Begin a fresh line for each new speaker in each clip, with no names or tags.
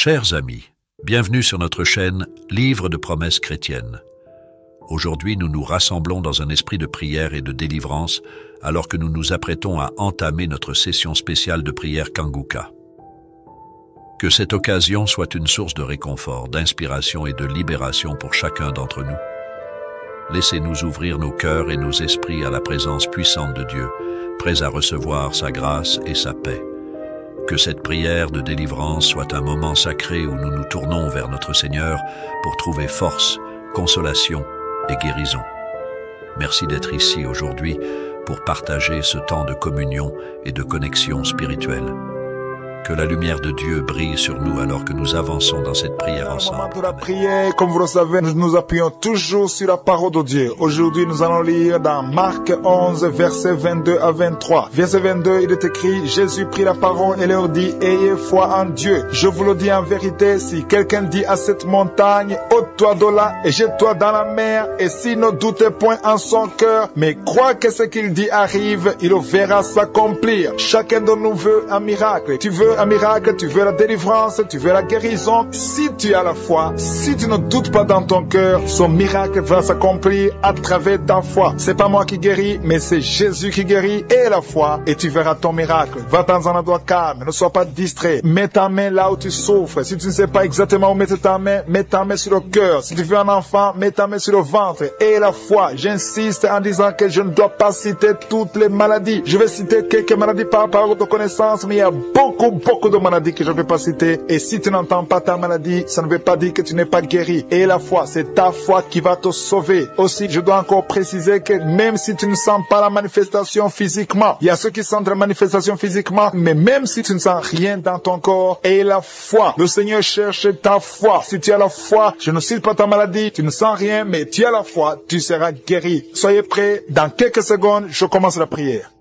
Chers amis, bienvenue sur notre chaîne Livre de promesses chrétiennes. Aujourd'hui, nous nous rassemblons dans un esprit de prière et de délivrance alors que nous nous apprêtons à entamer notre session spéciale de prière Kanguka. Que cette occasion soit une source de réconfort, d'inspiration et de libération pour chacun d'entre nous. Laissez-nous ouvrir nos cœurs et nos esprits à la présence puissante de Dieu, prêts à recevoir sa grâce et sa paix. Que cette prière de délivrance soit un moment sacré où nous nous tournons vers notre Seigneur pour trouver force, consolation et guérison. Merci d'être ici aujourd'hui pour partager ce temps de communion et de connexion spirituelle. Que la lumière de Dieu brille sur nous alors que nous avançons dans cette prière ensemble.
Au moment de la prière, comme vous le savez, nous nous appuyons toujours sur la parole de Dieu. Aujourd'hui, nous allons lire dans Marc 11, versets 22 à 23. Verset 22, il est écrit, Jésus prit la parole et leur dit, ayez foi en Dieu. Je vous le dis en vérité, si quelqu'un dit à cette montagne, ôte-toi de là et jette-toi dans la mer, et s'il ne doute point en son cœur, mais croit que ce qu'il dit arrive, il le verra s'accomplir. Chacun de nous veut un miracle. Tu veux un miracle, tu veux la délivrance, tu veux la guérison. Si tu as la foi, si tu ne doutes pas dans ton cœur, son miracle va s'accomplir à travers ta foi. C'est pas moi qui guéris, mais c'est Jésus qui guérit et la foi, et tu verras ton miracle. Va dans un endroit calme, ne sois pas distrait. Mets ta main là où tu souffres. Si tu ne sais pas exactement où mettre ta main, mets ta main sur le cœur. Si tu veux un enfant, mets ta main sur le ventre. Et la foi, j'insiste en disant que je ne dois pas citer toutes les maladies. Je vais citer quelques maladies par rapport de connaissance, mais il y a beaucoup de maladies que je ne vais pas citer. Et si tu n'entends pas ta maladie, ça ne veut pas dire que tu n'es pas guéri. Et la foi, c'est ta foi qui va te sauver. Aussi, je dois encore préciser que même si tu ne sens pas la manifestation physiquement, il y a ceux qui sentent la manifestation physiquement, mais même si tu ne sens rien dans ton corps, et la foi, le Seigneur cherche ta foi. Si tu as la foi, je ne cite pas ta maladie, tu ne sens rien, mais tu as la foi, tu seras guéri. Soyez prêts, dans quelques secondes, je commence la prière.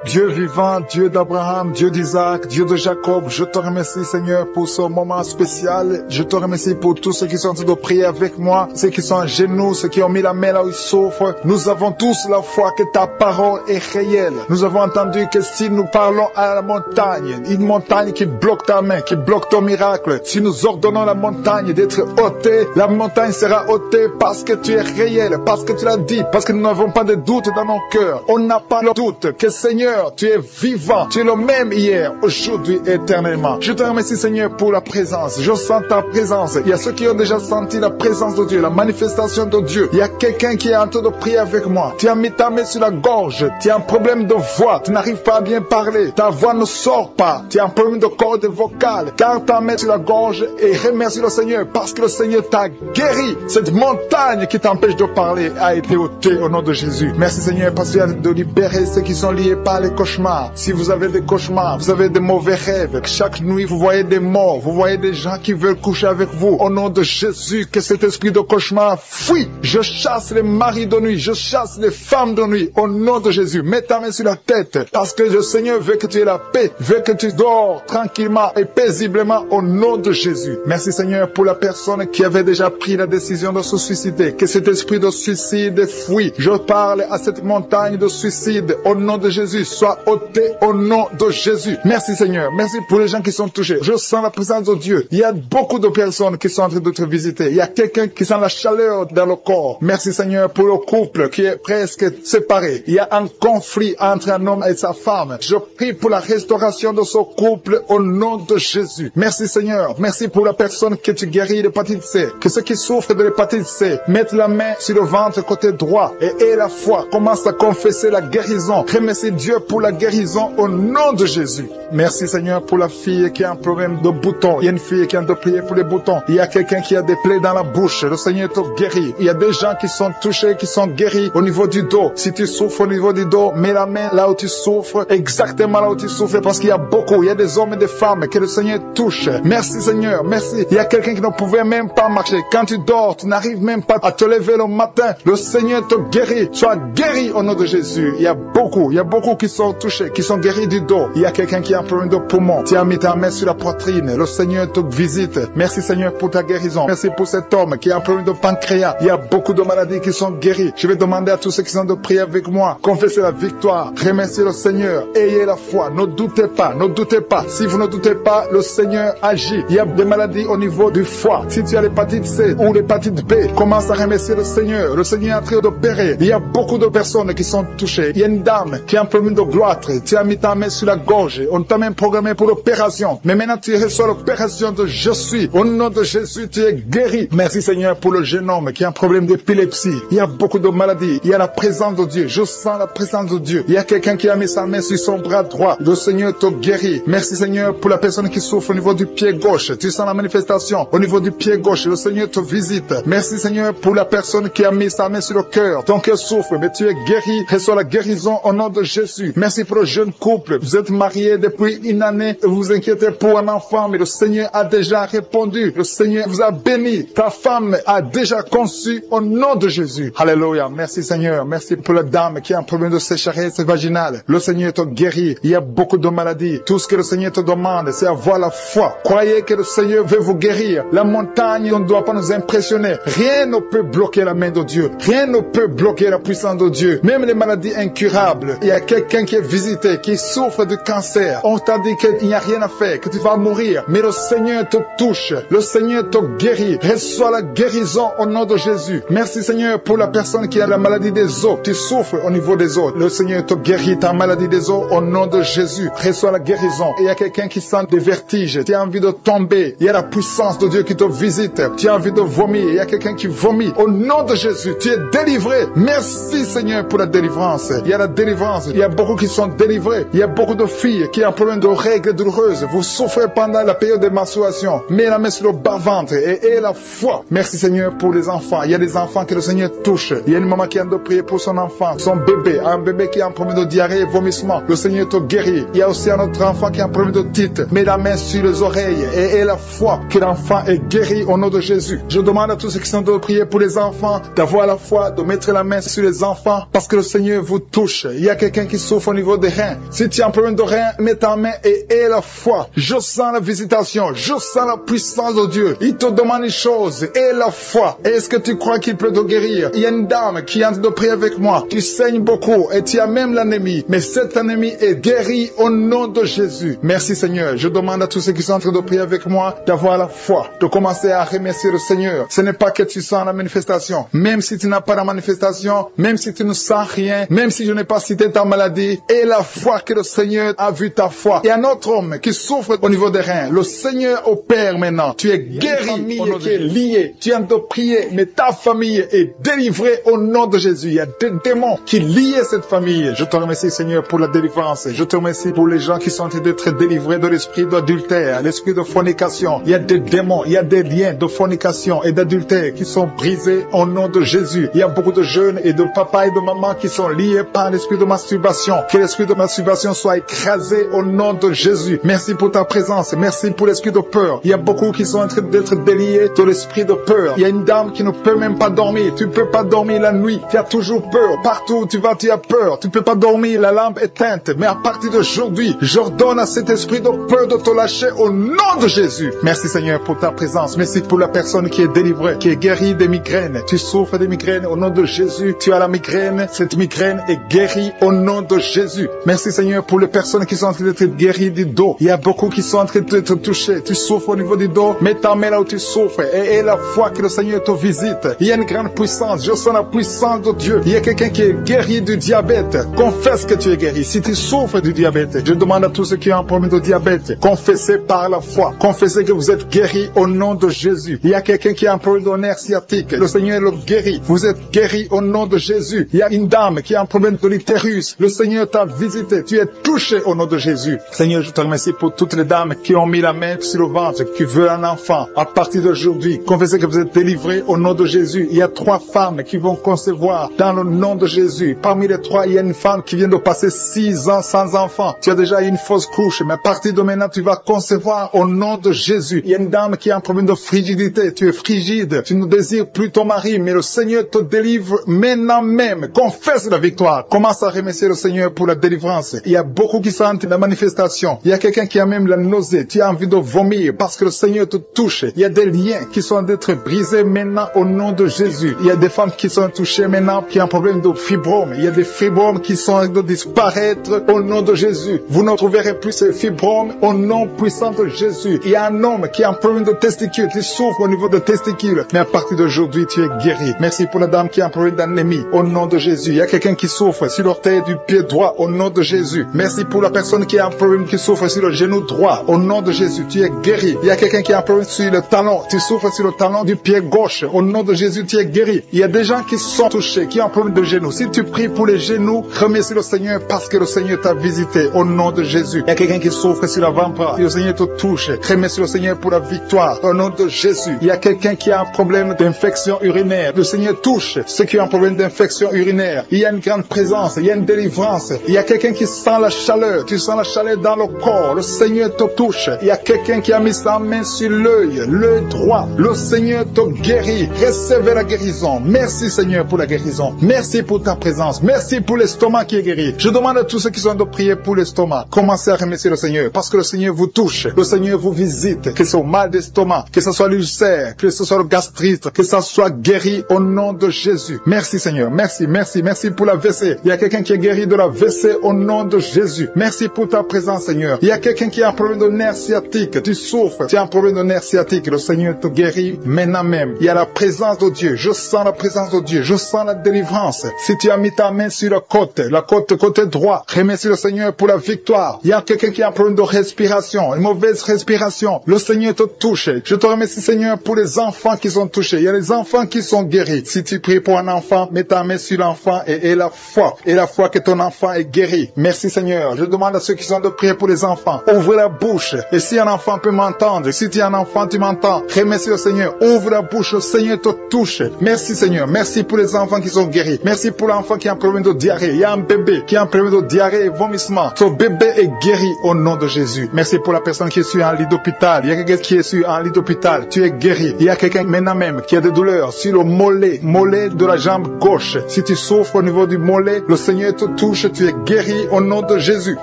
Dieu vivant, Dieu d'Abraham, Dieu d'Isaac, Dieu de Jacob, je te remercie Seigneur pour ce moment spécial. Je te remercie pour tous ceux qui sont en train de prier avec moi, ceux qui sont à genoux, ceux qui ont mis la main là où ils souffrent. Nous avons tous la foi que ta parole est réelle. Nous avons entendu que si nous parlons à la montagne, une montagne qui bloque ta main, qui bloque ton miracle, si nous ordonnons la montagne d'être ôtée, la montagne sera ôtée parce que tu es réel, parce que tu l'as dit, parce que nous n'avons pas de doute dans nos cœurs. On n'a pas le doute que Seigneur, tu es vivant, tu es le même hier, aujourd'hui, éternellement. Je te remercie Seigneur pour la présence. Je sens ta présence. Il y a ceux qui ont déjà senti la présence de Dieu, la manifestation de Dieu. Il y a quelqu'un qui est en train de prier avec moi. Tu as mis ta main sur la gorge. Tu as un problème de voix. Tu n'arrives pas à bien parler. Ta voix ne sort pas. Tu as un problème de corde vocale. Car ta main sur la gorge et remercie le Seigneur parce que le Seigneur t'a guéri. Cette montagne qui t'empêche de parler a été ôtée au nom de Jésus. Merci Seigneur parce que tu as de libérer ceux qui sont liés par les cauchemars. Si vous avez des cauchemars, vous avez des mauvais rêves, chaque nuit vous voyez des morts, vous voyez des gens qui veulent coucher avec vous, au nom de Jésus, que cet esprit de cauchemar fuit. Je chasse les maris de nuit, je chasse les femmes de nuit, au nom de Jésus. Mets ta main sur la tête, parce que le Seigneur veut que tu aies la paix, veut que tu dors tranquillement et paisiblement au nom de Jésus. Merci Seigneur pour la personne qui avait déjà pris la décision de se suicider, que cet esprit de suicide fuit. Je parle à cette montagne de suicide, au nom de Jésus. Soit ôté au nom de Jésus. Merci Seigneur. Merci pour les gens qui sont touchés. Je sens la présence de Dieu. Il y a beaucoup de personnes qui sont en train de te visiter. Il y a quelqu'un qui sent la chaleur dans le corps. Merci Seigneur pour le couple qui est presque séparé. Il y a un conflit entre un homme et sa femme. Je prie pour la restauration de ce couple au nom de Jésus. Merci Seigneur. Merci pour la personne que tu guéris de l'hépatite C. Que ceux qui souffrent de l'hépatite C mettent la main sur le ventre côté droit et aient la foi. Commence à confesser la guérison. Remercie Dieu pour la guérison au nom de Jésus. Merci Seigneur pour la fille qui a un problème de boutons. Il y a une fille qui a de prier pour les boutons. Il y a quelqu'un qui a des plaies dans la bouche. Le Seigneur te guérit. Il y a des gens qui sont touchés, qui sont guéris au niveau du dos. Si tu souffres au niveau du dos, mets la main là où tu souffres, exactement là où tu souffres, parce qu'il y a beaucoup. Il y a des hommes et des femmes que le Seigneur touche. Merci Seigneur, merci. Il y a quelqu'un qui ne pouvait même pas marcher. Quand tu dors, tu n'arrives même pas à te lever le matin. Le Seigneur te guérit. Sois guéri au nom de Jésus. Il y a beaucoup qui sont touchés, qui sont guéris du dos. Il y a quelqu'un qui a un problème de poumon. Tu as mis ta main sur la poitrine. Le Seigneur te visite. Merci Seigneur pour ta guérison. Merci pour cet homme qui a un problème de pancréas. Il y a beaucoup de maladies qui sont guéries. Je vais demander à tous ceux qui sont de prier avec moi. Confessez la victoire. Remerciez le Seigneur. Ayez la foi. Ne doutez pas. Ne doutez pas. Si vous ne doutez pas, le Seigneur agit. Il y a des maladies au niveau du foie. Si tu as l'hépatite C ou l'hépatite B, commence à remercier le Seigneur. Le Seigneur est en train d'opérer. Il y a beaucoup de personnes qui sont touchées. Il y a une dame qui a un problème de gloître. Tu as mis ta main sur la gorge. On t'a même programmé pour l'opération. Mais maintenant tu reçois l'opération de je suis. Au nom de Jésus, tu es guéri. Merci Seigneur pour le jeune homme qui a un problème d'épilepsie. Il y a beaucoup de maladies. Il y a la présence de Dieu. Je sens la présence de Dieu. Il y a quelqu'un qui a mis sa main sur son bras droit. Le Seigneur te guérit. Merci Seigneur pour la personne qui souffre au niveau du pied gauche. Tu sens la manifestation au niveau du pied gauche. Le Seigneur te visite. Merci Seigneur pour la personne qui a mis sa main sur le cœur. Ton cœur souffre, mais tu es guéri. Reçois la guérison au nom de Jésus. Merci pour le jeune couple. Vous êtes mariés depuis une année. Vous vous inquiétez pour un enfant, mais le Seigneur a déjà répondu. Le Seigneur vous a béni. Ta femme a déjà conçu au nom de Jésus. Alléluia. Merci Seigneur. Merci pour la dame qui a un problème de sécheresse vaginale. Le Seigneur te guérit. Il y a beaucoup de maladies. Tout ce que le Seigneur te demande, c'est avoir la foi. Croyez que le Seigneur veut vous guérir. La montagne, on ne doit pas nous impressionner. Rien ne peut bloquer la main de Dieu. Rien ne peut bloquer la puissance de Dieu. Même les maladies incurables. Il y a quelqu'un qui est visité, qui souffre de cancer. On t'a dit qu'il n'y a rien à faire, que tu vas mourir. Mais le Seigneur te touche. Le Seigneur te guérit. Reçois la guérison au nom de Jésus. Merci Seigneur pour la personne qui a la maladie des os. Tu souffres au niveau des os. Le Seigneur te guérit ta maladie des os au nom de Jésus. Reçois la guérison. Et il y a quelqu'un qui sent des vertiges. Tu as envie de tomber. Il y a la puissance de Dieu qui te visite. Tu as envie de vomir. Il y a quelqu'un qui vomit. Au nom de Jésus, tu es délivré. Merci Seigneur pour la délivrance. Il y a la délivrance. Il y a beaucoup qui sont délivrés. Il y a beaucoup de filles qui ont un problème de règles douloureuses. Vous souffrez pendant la période de menstruation. Mets la main sur le bas-ventre et aie la foi. Merci Seigneur pour les enfants. Il y a des enfants que le Seigneur touche. Il y a une maman qui a de prier pour son enfant, son bébé. Un bébé qui a un problème de diarrhée et vomissement. Le Seigneur te guérit. Il y a aussi un autre enfant qui a un problème de titre. Mets la main sur les oreilles et aie la foi que l'enfant est guéri au nom de Jésus. Je demande à tous ceux qui sont de prier pour les enfants d'avoir la foi, de mettre la main sur les enfants parce que le Seigneur vous touche. Il y a quelqu'un qui souffre au niveau des reins. Si tu as un problème de reins, mets ta main et aie la foi. Je sens la visitation. Je sens la puissance de Dieu. Il te demande une chose. Aie la foi. Est-ce que tu crois qu'il peut te guérir? Il y a une dame qui est en train de prier avec moi. Tu saignes beaucoup et tu as même l'anémie. Mais cette anémie est guérie au nom de Jésus. Merci Seigneur. Je demande à tous ceux qui sont en train de prier avec moi d'avoir la foi, de commencer à remercier le Seigneur. Ce n'est pas que tu sens la manifestation. Même si tu n'as pas la manifestation, même si tu ne sens rien, même si je n'ai pas cité ta maladie, et la foi que le Seigneur a vu ta foi. Il y a un autre homme qui souffre au niveau des reins. Le Seigneur opère maintenant. Tu es guéri. Famille qui est liée. Tu es en train de prier, mais ta famille est délivrée au nom de Jésus. Il y a des démons qui lient cette famille. Je te remercie Seigneur pour la délivrance. Je te remercie pour les gens qui sont en train d'être délivrés de l'esprit d'adultère, l'esprit de fornication. Il y a des démons, il y a des liens de fornication et d'adultère qui sont brisés au nom de Jésus. Il y a beaucoup de jeunes et de papas et de mamans qui sont liés par l'esprit de masturbation. Que l'esprit de masturbation soit écrasé au nom de Jésus. Merci pour ta présence. Merci pour l'esprit de peur. Il y a beaucoup qui sont en train d'être déliés de l'esprit de peur. Il y a une dame qui ne peut même pas dormir. Tu ne peux pas dormir la nuit. Tu as toujours peur. Partout où tu vas, tu as peur. Tu ne peux pas dormir. La lampe est éteinte. Mais à partir d'aujourd'hui, j'ordonne à cet esprit de peur de te lâcher au nom de Jésus. Merci Seigneur pour ta présence. Merci pour la personne qui est délivrée, qui est guérie des migraines. Tu souffres des migraines au nom de Jésus. Tu as la migraine. Cette migraine est guérie au nom de Jésus. Merci Seigneur pour les personnes qui sont en train d'être guéries du dos. Il y a beaucoup qui sont en train d'être touchés. Tu souffres au niveau du dos. Mets ta main là où tu souffres et aie la foi que le Seigneur te visite. Il y a une grande puissance. Je sens la puissance de Dieu. Il y a quelqu'un qui est guéri du diabète. Confesse que tu es guéri. Si tu souffres du diabète, je demande à tous ceux qui ont un problème de diabète, confessez par la foi. Confessez que vous êtes guéri au nom de Jésus. Il y a quelqu'un qui a un problème de nerf sciatique. Le Seigneur le guérit. Vous êtes guéri au nom de Jésus. Il y a une dame qui a un problème de l'utérus. Le Seigneur t'a visité. Tu es touché au nom de Jésus. Seigneur, je te remercie pour toutes les dames qui ont mis la main sur le ventre, qui veulent un enfant. À partir d'aujourd'hui, confessez que vous êtes délivrés au nom de Jésus. Il y a 3 femmes qui vont concevoir dans le nom de Jésus. Parmi les 3, il y a une femme qui vient de passer 6 ans sans enfant. Tu as déjà eu une fausse couche, mais à partir de maintenant, tu vas concevoir au nom de Jésus. Il y a une dame qui a un problème de frigidité. Tu es frigide. Tu ne désires plus ton mari, mais le Seigneur te délivre maintenant même. Confesse la victoire. Commence à remercier le Seigneur. Seigneur, pour la délivrance. Il y a beaucoup qui sentent la manifestation. Il y a quelqu'un qui a même la nausée. Tu as envie de vomir parce que le Seigneur te touche. Il y a des liens qui sont d'être brisés maintenant au nom de Jésus. Il y a des femmes qui sont touchées maintenant, qui ont un problème de fibrome. Il y a des fibromes qui sont de disparaître au nom de Jésus. Vous ne trouverez plus ces fibromes au nom puissant de Jésus. Il y a un homme qui a un problème de testicules, qui souffre au niveau de testicules. Mais à partir d'aujourd'hui, tu es guéri. Merci pour la dame qui a un problème d'anémie au nom de Jésus. Il y a quelqu'un qui souffre sur l'orteil du pied droit au nom de Jésus. Merci pour la personne qui a un problème, qui souffre sur le genou droit au nom de Jésus. Tu es guéri. Il y a quelqu'un qui a un problème sur le talon. Tu souffres sur le talon du pied gauche. Au nom de Jésus, tu es guéri. Il y a des gens qui sont touchés, qui ont un problème de genou. Si tu pries pour les genoux, remercie le Seigneur parce que le Seigneur t'a visité au nom de Jésus. Il y a quelqu'un qui souffre sur l'avant-bras. Le Seigneur te touche. Remercie le Seigneur pour la victoire au nom de Jésus. Il y a quelqu'un qui a un problème d'infection urinaire. Le Seigneur touche ceux qui ont un problème d'infection urinaire. Il y a une grande présence. Il y a une délivrance. Il y a quelqu'un qui sent la chaleur. Tu sens la chaleur dans le corps. Le Seigneur te touche. Il y a quelqu'un qui a mis sa main sur l'œil droit. Le Seigneur te guérit. Recevez la guérison. Merci Seigneur pour la guérison. Merci pour ta présence. Merci pour l'estomac qui est guéri. Je demande à tous ceux qui sont de prier pour l'estomac. Commencez à remercier le Seigneur parce que le Seigneur vous touche. Le Seigneur vous visite. Que ce soit mal d'estomac, que ce soit l'ulcère, que ce soit le gastrite, que ça soit guéri au nom de Jésus. Merci Seigneur. Merci, merci, merci pour la WC. Il y a quelqu'un qui est guéri de la WC au nom de Jésus. Merci pour ta présence Seigneur. Il y a quelqu'un qui a un problème de nerf sciatique. Tu souffres. Tu as un problème de nerf sciatique. Le Seigneur te guérit maintenant même. Il y a la présence de Dieu. Je sens la présence de Dieu. Je sens la délivrance. Si tu as mis ta main sur la côté droit, remercie le Seigneur pour la victoire. Il y a quelqu'un qui a un problème de respiration, une mauvaise respiration. Le Seigneur te touche. Je te remercie Seigneur pour les enfants qui sont touchés. Il y a les enfants qui sont guéris. Si tu pries pour un enfant, mets ta main sur l'enfant et la foi. Et la foi que ton enfant est guéri. Merci Seigneur. Je demande à ceux qui sont de prier pour les enfants. Ouvre la bouche. Et si un enfant peut m'entendre, si tu es un enfant, tu m'entends. Remercie le Seigneur. Ouvre la bouche. Le Seigneur te touche. Merci Seigneur. Merci pour les enfants qui sont guéris. Merci pour l'enfant qui a un problème de diarrhée. Il y a un bébé qui a un problème de diarrhée et vomissement. Ce bébé est guéri au nom de Jésus. Merci pour la personne qui est sur un lit d'hôpital. Il y a quelqu'un qui est sur un lit d'hôpital. Tu es guéri. Il y a quelqu'un maintenant même qui a des douleurs sur le mollet de la jambe gauche. Si tu souffres au niveau du mollet, le Seigneur te touche. Tu es guéri au nom de Jésus.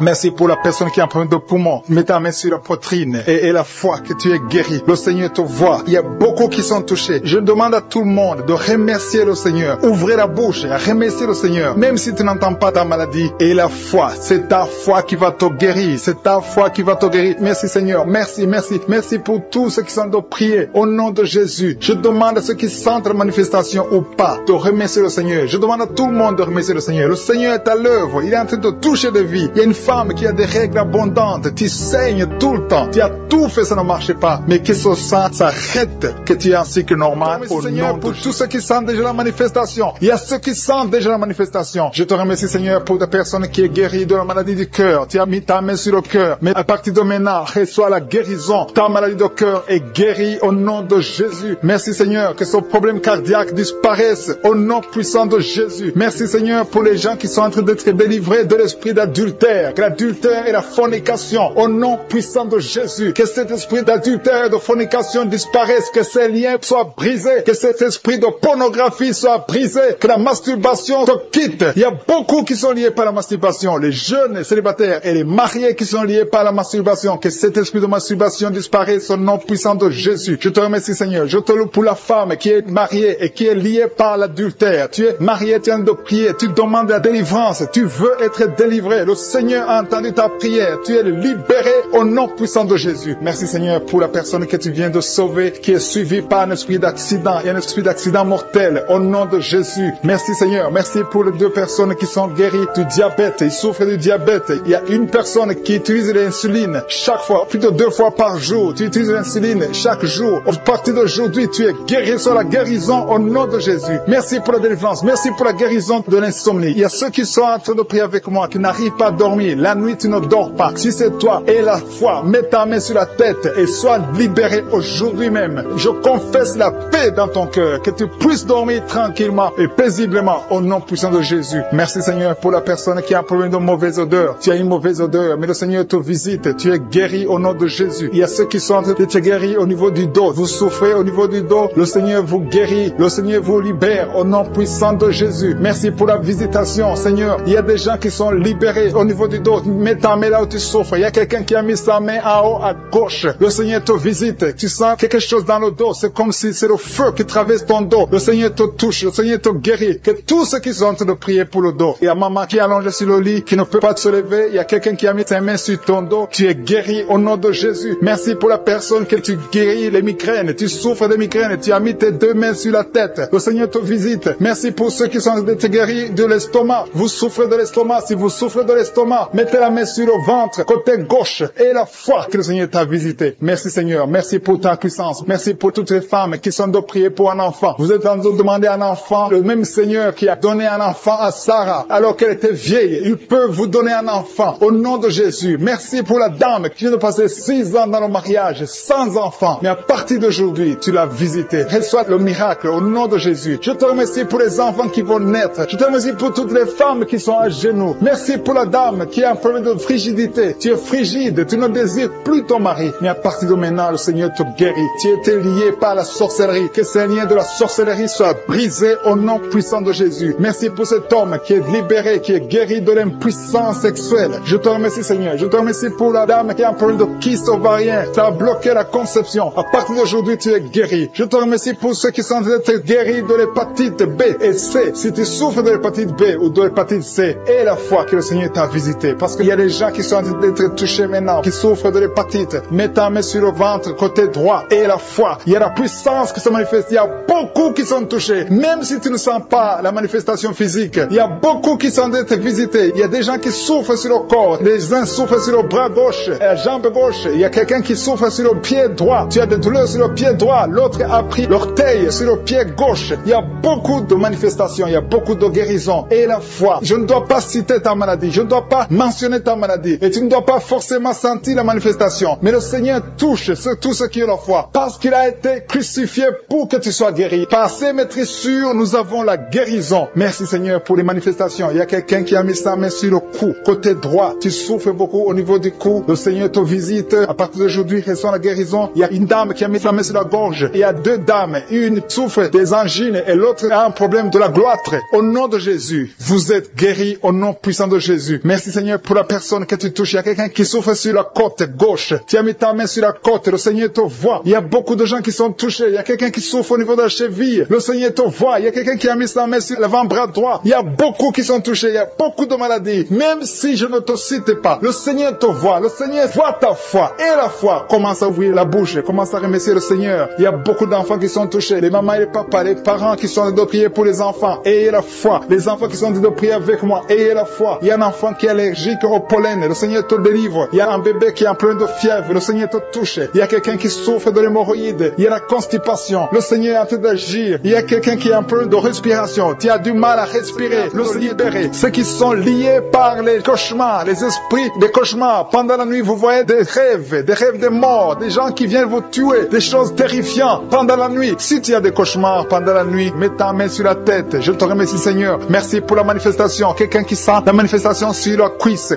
Merci pour la personne qui a un problème de poumon. Mets ta main sur la poitrine et la foi que tu es guéri. Le Seigneur te voit. Il y a beaucoup qui sont touchés. Je demande à tout le monde de remercier le Seigneur. Ouvrez la bouche et remerciez le Seigneur. Même si tu n'entends pas ta maladie. Et la foi, c'est ta foi qui va te guérir. C'est ta foi qui va te guérir. Merci Seigneur. Merci, merci. Merci pour tous ceux qui sont de prier au nom de Jésus. Je demande à ceux qui sentent la manifestation ou pas de remercier le Seigneur. Je demande à tout le monde de remercier le Seigneur. Le Seigneur est à l'œuvre. Il est en train de toucher des vies. Il y a une femme qui a des règles abondantes. Tu saignes tout le temps. Tu as tout fait, ça ne marche pas. Mais que ce sang s'arrête, que tu es en cycle normal. Au Seigneur, nom pour tous ceux qui sentent déjà la manifestation. Il y a ceux qui sentent déjà la manifestation. Je te remercie Seigneur pour des personnes qui est guérie de la maladie du cœur. Tu as mis ta main sur le cœur. Mais à partir de maintenant, reçois la guérison. Ta maladie de cœur est guérie au nom de Jésus. Merci Seigneur que ce problème cardiaque disparaisse au nom puissant de Jésus. Merci Seigneur pour les gens qui sont en train d'être délivrés de l'esprit d'adultère. Que l'adultère et la fornication au nom puissant de Jésus. Que cet esprit d'adultère et de fornication disparaisse. Que ces liens soient brisés. Que cet esprit de pornographie soit brisé. Que la masturbation te quitte. Il y a beaucoup qui sont liés par la masturbation. Les jeunes célibataires et les mariés qui sont liés par la masturbation. Que cet esprit de masturbation disparaisse au nom puissant de Jésus. Je te remercie Seigneur. Je te loue pour la femme qui est mariée et qui est liée par l'adultère. Tu es marié, tu es en train de prier. Tu demandes la délivrance. Tu veux être délivré. Le Seigneur a entendu ta prière. Tu es libéré au nom puissant de Jésus. Merci Seigneur pour la personne que tu viens de sauver qui est suivie par un esprit d'accident et un esprit d'accident mortel au nom de Jésus. Merci Seigneur. Merci pour les deux personnes qui sont guéries du diabète. Ils souffrent du diabète. Il y a une personne qui utilise l'insuline chaque fois, plutôt 2 fois par jour. Tu utilises l'insuline chaque jour. À partir d'aujourd'hui, tu es guéri sur la guérison au nom de Jésus. Merci pour la délivrance. Merci pour la guérison de l'insomnie. Il y a ceux qui sont en train de prier avec moi, qui n'arrivent pas à dormir. La nuit, tu ne dors pas. Si c'est toi et la foi, mets ta main sur la tête et sois libéré aujourd'hui même. Je confesse la paix dans ton cœur, que tu puisses dormir tranquillement et paisiblement au nom puissant de Jésus. Merci Seigneur pour la personne qui a un problème de mauvaise odeur. Tu as une mauvaise odeur, mais le Seigneur te visite. Tu es guéri au nom de Jésus. Il y a ceux qui sont en train d'être guéris au niveau du dos. Vous souffrez au niveau du dos. Le Seigneur vous guérit. Le Seigneur vous libère au nom puissant de Jésus. Merci pour la visitation, Seigneur. Il y a des gens qui sont libérés au niveau du dos. Mets ta main là où tu souffres. Il y a quelqu'un qui a mis sa main en haut à gauche. Le Seigneur te visite. Tu sens quelque chose dans le dos. C'est comme si c'est le feu qui traverse ton dos. Le Seigneur te touche. Le Seigneur te guérit. Que tous ceux qui sont en train de prier pour le dos. Il y a maman qui est allongée sur le lit, qui ne peut pas se lever. Il y a quelqu'un qui a mis sa main sur ton dos. Tu es guéri au nom de Jésus. Merci pour la personne que tu guéris les migraines. Tu souffres de migraines. Tu as mis tes deux mains sur la tête. Le Seigneur te visite. Merci pour ceux qui sont en train de guérir de l'estomac. Vous souffrez de l'estomac. Si vous souffrez de l'estomac, mettez la main sur le ventre, côté gauche, et la foi que le Seigneur t'a visité. Merci Seigneur. Merci pour ta puissance. Merci pour toutes les femmes qui sont de prier pour un enfant. Vous êtes en train de demander un enfant. Le même Seigneur qui a donné un enfant à Sarah alors qu'elle était vieille, il peut vous donner un enfant au nom de Jésus. Merci pour la dame qui vient de passer 6 ans dans le mariage sans enfant. Mais à partir d'aujourd'hui, tu l'as visité. Reçois le miracle au nom de Jésus. Je te remercie pour les enfants qui vont naître. Je te remercie pour toutes les femmes qui sont à genoux. Merci pour la dame qui a un problème de frigidité. Tu es frigide, tu ne désires plus ton mari. Mais à partir de maintenant, le Seigneur te guérit. Tu étais lié par la sorcellerie. Que ces liens de la sorcellerie soient brisés au nom puissant de Jésus. Merci pour cet homme qui est libéré, qui est guéri de l'impuissance sexuelle. Je te remercie Seigneur. Je te remercie pour la dame qui a un problème de kyste ovarien. Ça a bloqué la conception. À partir d'aujourd'hui, tu es guéri. Je te remercie pour ceux qui sont d'être guéris de l'hépatite B et C. Si tu souffres de l'hépatite B ou de l'hépatite C, et la foi que le Seigneur t'a visité. Parce qu'il y a des gens qui sont en train d'être touchés maintenant, qui souffrent de l'hépatite. Mets ta main sur le ventre, côté droit, et la foi. Il y a la puissance qui se manifeste. Il y a beaucoup qui sont touchés. Même si tu ne sens pas la manifestation physique, il y a beaucoup qui sont en train d'être visités. Il y a des gens qui souffrent sur le corps. Les uns souffrent sur le bras gauche, la jambe gauche. Il y a quelqu'un qui souffre sur le pied droit. Tu as des douleurs sur le pied droit. L'autre a pris l'orteil sur le pied gauche. Il y a beaucoup de manifestations. Il y a beaucoup de guérisons. Et la foi. Je ne dois pas citer ta maladie. Je ne dois pas mentionner ta maladie. Et tu ne dois pas forcément sentir la manifestation. Mais le Seigneur touche tous ceux qui ont la foi. Parce qu'il a été crucifié pour que tu sois guéri. Par ses maîtrissures, nous avons la guérison. Merci Seigneur pour les manifestations. Il y a quelqu'un qui a mis sa main sur le cou. Côté droit, tu souffres beaucoup au niveau du cou. Le Seigneur te visite. À partir d'aujourd'hui, reçois la guérison. Il y a une dame qui a mis sa main sur la gorge. Il y a 2 dames. Une souffre des angines et l'autre a un problème de la gloître. Au nom de Jésus, vous êtes guéris au nom puissant de Jésus. Merci Seigneur pour la personne que tu touches. Il y a quelqu'un qui souffre sur la côte gauche. Tu as mis ta main sur la côte. Le Seigneur te voit. Il y a beaucoup de gens qui sont touchés. Il y a quelqu'un qui souffre au niveau de la cheville. Le Seigneur te voit. Il y a quelqu'un qui a mis sa main sur l'avant-bras droit. Il y a beaucoup qui sont touchés. Il y a beaucoup de maladies. Même si je ne te cite pas, le Seigneur te voit. Le Seigneur voit ta foi. Et la foi commence à ouvrir la bouche. Commence à remercier le Seigneur. Il y a beaucoup d'enfants qui sont touchés. Les mamans et les papas, les parents qui sont en train de prier pour les enfants. Ayez la foi. Les enfants qui sont en train de prier avec moi. Ayez la foi. Il y a un enfant qui est allergique au pollen. Le Seigneur te délivre. Il y a un bébé qui est en plein de fièvre. Le Seigneur te touche. Il y a quelqu'un qui souffre de l'hémorroïde. Il y a la constipation. Le Seigneur est en train d'agir. Il y a quelqu'un qui est en plein de respiration. Tu as du mal à respirer. Le Seigneur libéré. Ceux qui sont liés par les cauchemars, les esprits des cauchemars. Pendant la nuit, vous voyez des rêves de mort, des gens qui viennent vous tuer, des choses terrifiantes pendant la nuit. Si tu as des cauchemars pendant la nuit, mets ta main sur la tête. Je te remercie Seigneur. Merci pour la manifestation. Quelqu'un qui sent la manifestation sur la cuisse